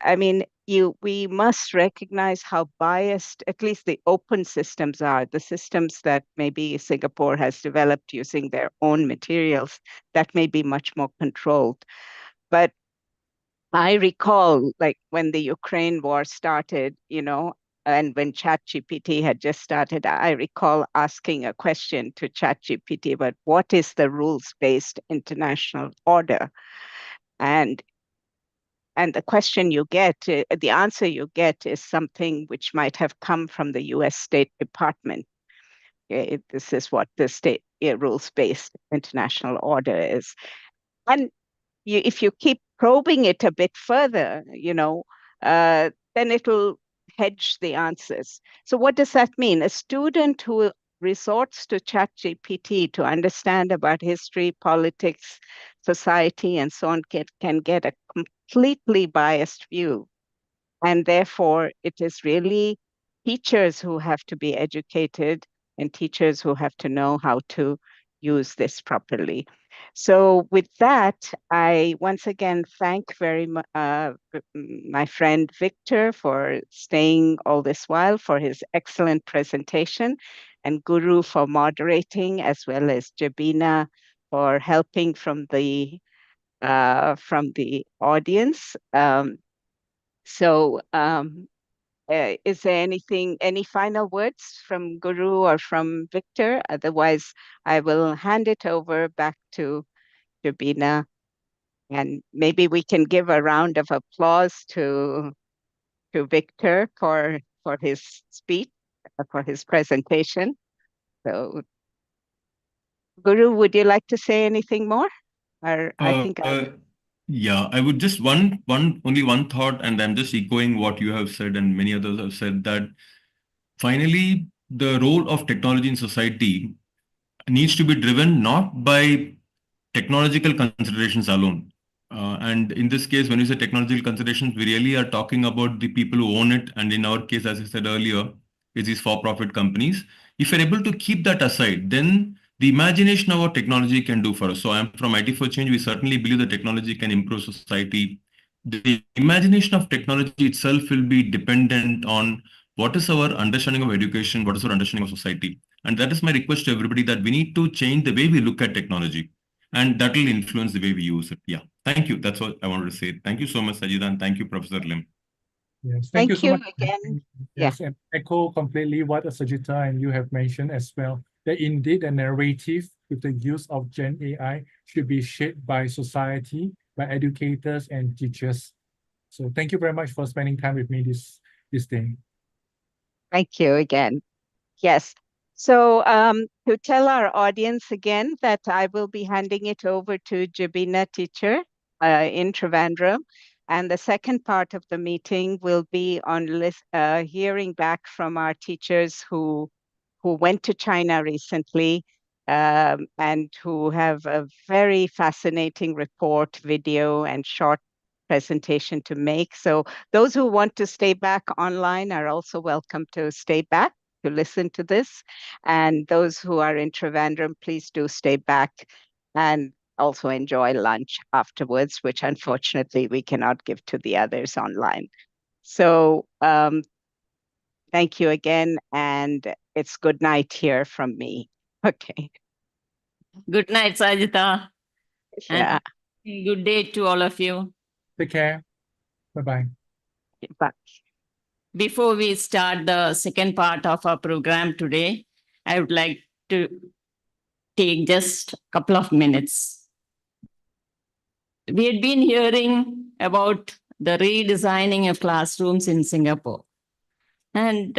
Speaker 1: I mean, we must recognize how biased, at least the open systems are, the systems that maybe Singapore has developed using their own materials that may be much more controlled. But I recall, like, when the Ukraine war started, and when ChatGPT had just started, I recall asking a question to ChatGPT about what is the rules-based international order? And the question you get, the answer you get is something which might have come from the US State Department. This is what the state rules-based international order is. And if you keep probing it a bit further, then it'll hedge the answers. So what does that mean? A student who resorts to ChatGPT to understand about history, politics, society, and so on can get a completely biased view. And therefore, it is really teachers who have to be educated and teachers who have to know how to use this properly. So with that, I once again thank my friend Victor for staying all this while, for his excellent presentation, and Guru for moderating, as well as Jabina for helping from the audience. Is there any final words from Guru or from Victor? Otherwise, I will hand it over back to Jabina, and maybe we can give a round of applause to Victor for his speech, for his presentation. So, Guru, would you like to say anything more? Or
Speaker 3: Yeah, I would just only one thought, and I'm just echoing what you have said and many others have said, that finally the role of technology in society needs to be driven not by technological considerations alone. And in this case, when we say technological considerations, we really are talking about the people who own it. And in our case, as I said earlier, is these for-profit companies. If you're able to keep that aside, then the imagination of what technology can do for us. So I'm from IT for Change. We certainly believe that technology can improve society. The imagination of technology itself will be dependent on what is our understanding of education, what is our understanding of society. And that is my request to everybody, that we need to change the way we look at technology. And that will influence the way we use it. Yeah. Thank you. That's what I wanted to say. Thank you so much, Sajida, and thank you, Professor Lim.
Speaker 2: Yes,
Speaker 1: thank
Speaker 2: you so much
Speaker 1: again.
Speaker 2: Yes, and echo completely what Sajita and you have mentioned as well, that indeed the narrative with the use of Gen AI should be shaped by society, by educators and teachers. So thank you very much for spending time with me this day.
Speaker 1: Thank you again. Yes. So to tell our audience again that I will be handing it over to Jabina teacher in Trivandrum. And the second part of the meeting will be on hearing back from our teachers who went to China recently and who have a very fascinating report, video, and short presentation to make. So those who want to stay back online are also welcome to stay back to listen to this. And those who are in Trivandrum, please do stay back and also enjoy lunch afterwards, which unfortunately we cannot give to the others online. So thank you again, and it's good night here from me. Okay.
Speaker 4: Good night, Sajita.
Speaker 1: Yeah.
Speaker 4: And good day to all of you.
Speaker 2: Take care. Bye-bye.
Speaker 1: Bye.
Speaker 4: Before we start the second part of our program today, I would like to take just a couple of minutes. We had been hearing about the redesigning of classrooms in Singapore. And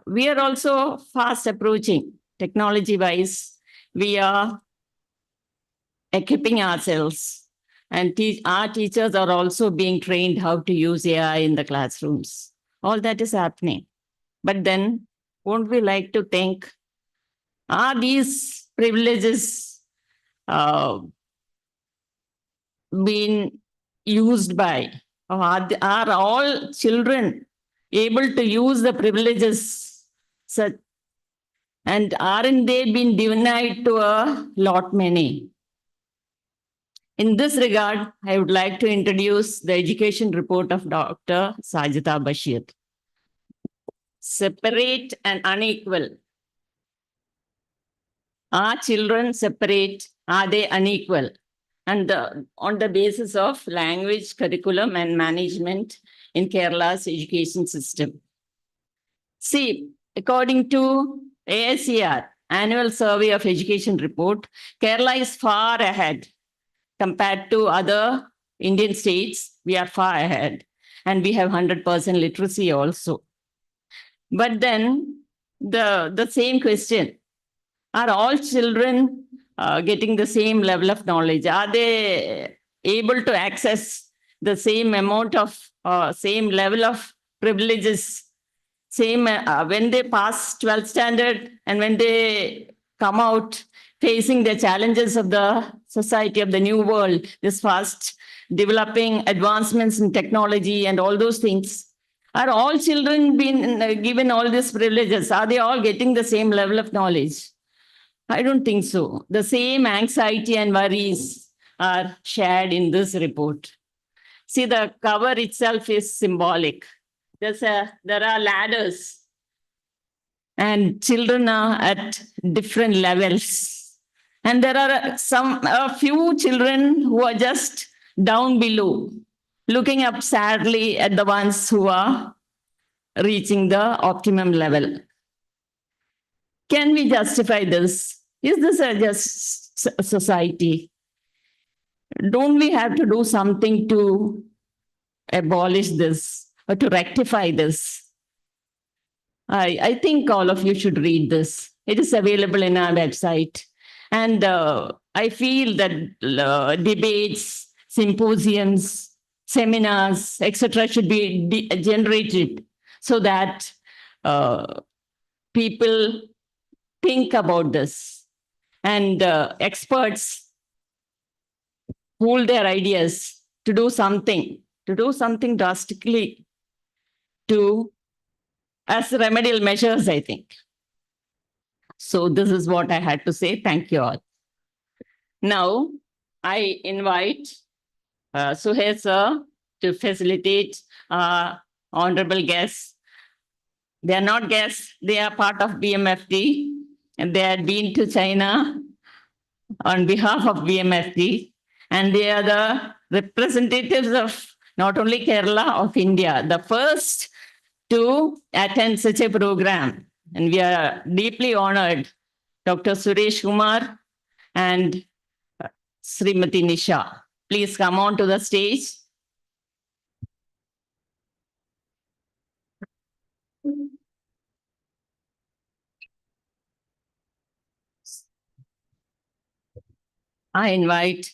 Speaker 4: we are also fast approaching technology-wise. We are equipping ourselves, and our teachers are also being trained how to use AI in the classrooms. All that is happening. But then, won't we like to think Are these privileges being used by, or are all children able to use the privileges such, and aren't they being denied to a lot many? In this regard, I would like to introduce the education report of Dr. Sajida Bashir. Separate and unequal. Are children separate? Are they unequal? And on the basis of language, curriculum, and management in Kerala's education system. See, according to ASER, Annual Survey of Education Report, Kerala is far ahead. Compared to other Indian states, we are far ahead. And we have 100% literacy also. But then the same question, are all children getting the same level of knowledge? Are they able to access the same amount of, same level of privileges, same when they pass 12th standard and when they come out facing the challenges of the society of the new world, this fast developing advancements in technology and all those things? Are all children being given all these privileges? Are they all getting the same level of knowledge? I don't think so. The same anxiety and worries are shared in this report. See, the cover itself is symbolic. There are ladders, and children are at different levels. And there are a few children who are just down below, looking up sadly at the ones who are reaching the optimum level. Can we justify this? Is this a just society? Don't we have to do something to abolish this or to rectify this? I think all of you should read this. It is available in our website. And I feel that debates, symposiums, seminars, etc., should be generated so that people think about this, and experts pool their ideas to do something drastically as remedial measures, I think. So this is what I had to say. Thank you all. Now, I invite Suhail sir to facilitate our honorable guests. They are not guests, they are part of BMFD, and they had been to China on behalf of BMFD, and they are the representatives of not only Kerala, of India, the first to attend such a program. And we are deeply honored, Dr. Suresh Kumar and Srimati Nisha. Please come on to the stage. I invite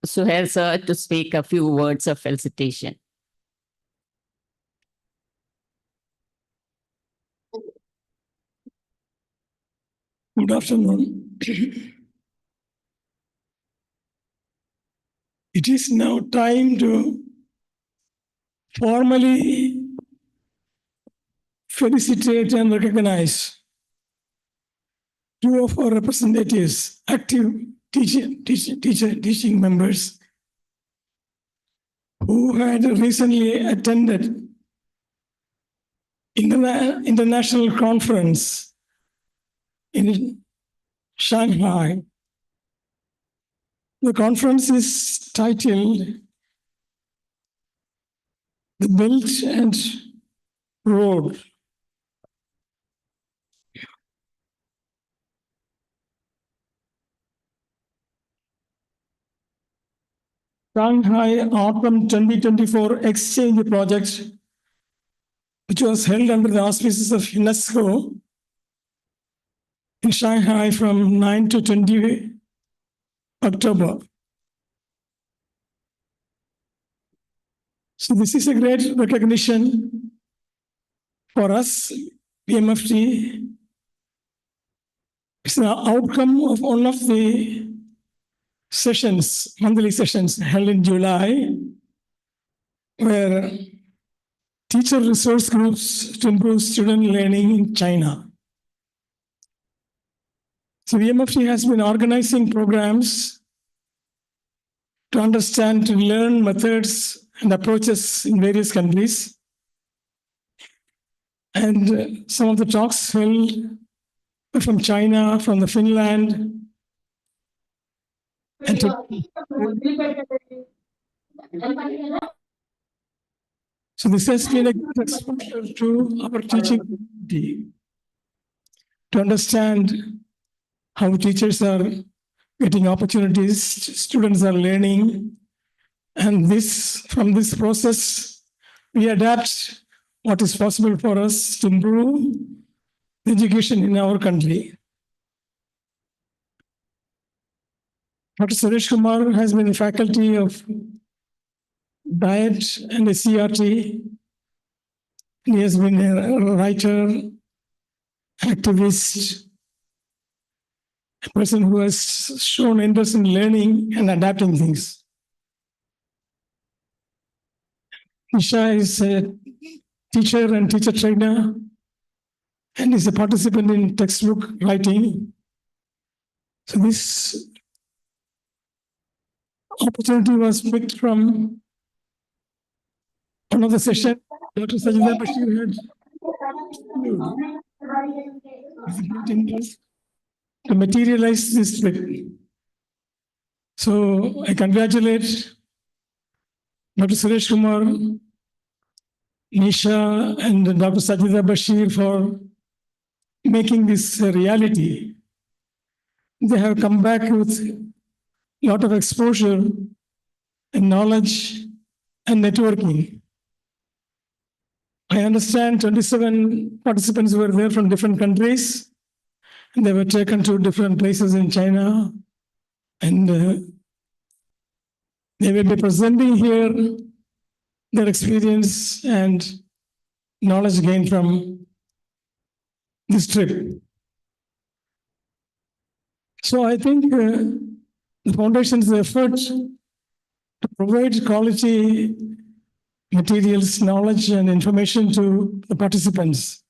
Speaker 4: Suhail sir to speak a few words of felicitation.
Speaker 8: Good afternoon. It is now time to formally felicitate and recognize two of our representatives, active teaching members, who had recently attended international conference in Shanghai. The conference is titled The Belt and Road. Shanghai Autumn 2024 Exchange Project, which was held under the auspices of UNESCO in Shanghai from 9 to 20 October. So this is a great recognition for us, BMFT, It's the outcome of one of the sessions, monthly sessions held in July, where teacher resource groups to improve student learning in China. So the MFT has been organizing programs to understand, to learn methods and approaches in various countries. And some of the talks held were from China, from the Finland, and so this has been a good exposure to our teaching community to understand how teachers are getting opportunities, students are learning, and from this process, we adapt what is possible for us to improve education in our country. Dr. Suresh Kumar has been the faculty of Diet and CRT. He has been a writer, activist, a person who has shown interest in learning and adapting things. Nisha is a teacher and teacher trainer and is a participant in textbook writing. So this opportunity was picked from another session Dr. Sajida Bashir had with great interest to materialize this trip. So I congratulate Dr. Suresh Kumar, Nisha, and Dr. Sajida Bashir for making this a reality. They have come back with a lot of exposure and knowledge and networking. I understand 27 participants were there from different countries, and they were taken to different places in China, and they will be presenting here their experience and knowledge gained from this trip. So I think the foundation's effort to provide quality materials, knowledge, and information to the participants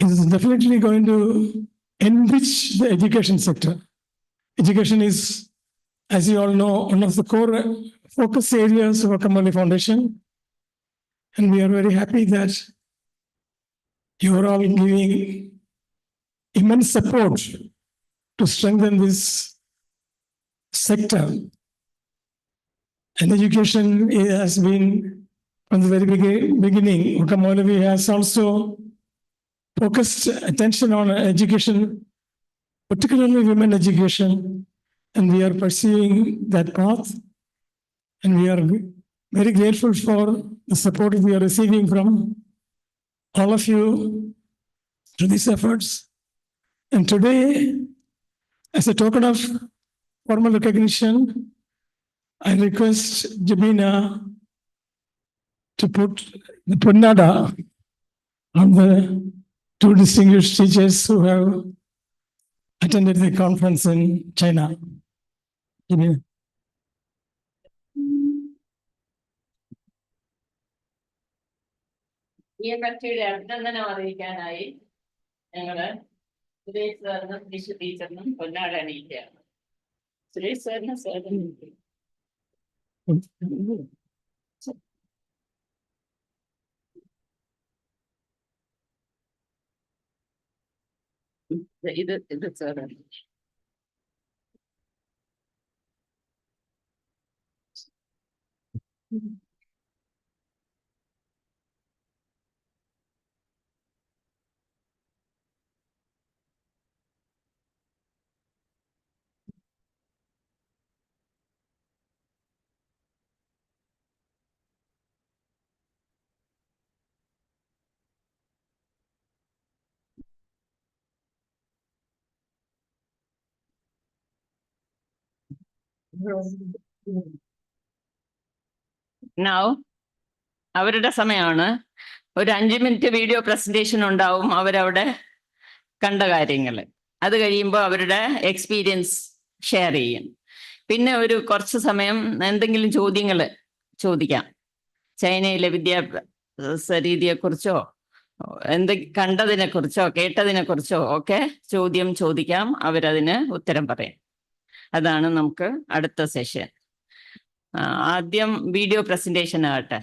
Speaker 8: is definitely going to enrich the education sector. Education is, as you all know, one of the core focus areas of Kamali Foundation. And we are very happy that you are all giving immense support to strengthen this sector. And education has been, from the very beginning, Kamali has also focused attention on education, particularly women education, and we are pursuing that path. And we are very grateful for the support we are receiving from all of you to these efforts. And today, as a token of formal recognition, I request Jabina to put the Punnada on the two distinguished teachers who have attended the conference in China. Jabina.
Speaker 4: ഈ കക്ഷിയുടെ അഭിനന്ദനം അറിയിക്കാനായി ഞങ്ങള് സുരേഷ് സാറിനും നിഷ ടീച്ചറിനും പൊന്നാട അണിയിക്കുകയാണ്. സുരേഷ് സാറിന് സ്വാഗതം. ഇത് സാറാണ്. Now, അവരുടെ സമയമാണ്. ഒരു 5 മിനിറ്റ് വീഡിയോ പ്രസന്റേഷൻ ഉണ്ടാവും. അവരവിടെ കണ്ട കാര്യങ്ങൾ. അത് കഴിയുമ്പോൾ അവരുടെ എക്സ്പീരിയൻസ് ഷെയർ ചെയ്യും. പിന്നെ ഒരു കുറച്ച് സമയം എന്തെങ്കിലും ചോദ്യങ്ങൾ ചോദിക്കാം. ചൈനയിലെ വിദ്യാഭ്യാസ രീതിയെക്കുറിച്ചോ കണ്ടതിനെ കുറിച്ചോ കേട്ടതിനെ കുറിച്ചോ ഒക്കെ ചോദ്യം ചോദിക്കാം. അവരതിന് ഉത്തരം പറയും. അതാണ് നമുക്ക് അടുത്ത സെഷൻ. ആദ്യം വീഡിയോ പ്രസന്റേഷൻ ആകട്ടെ.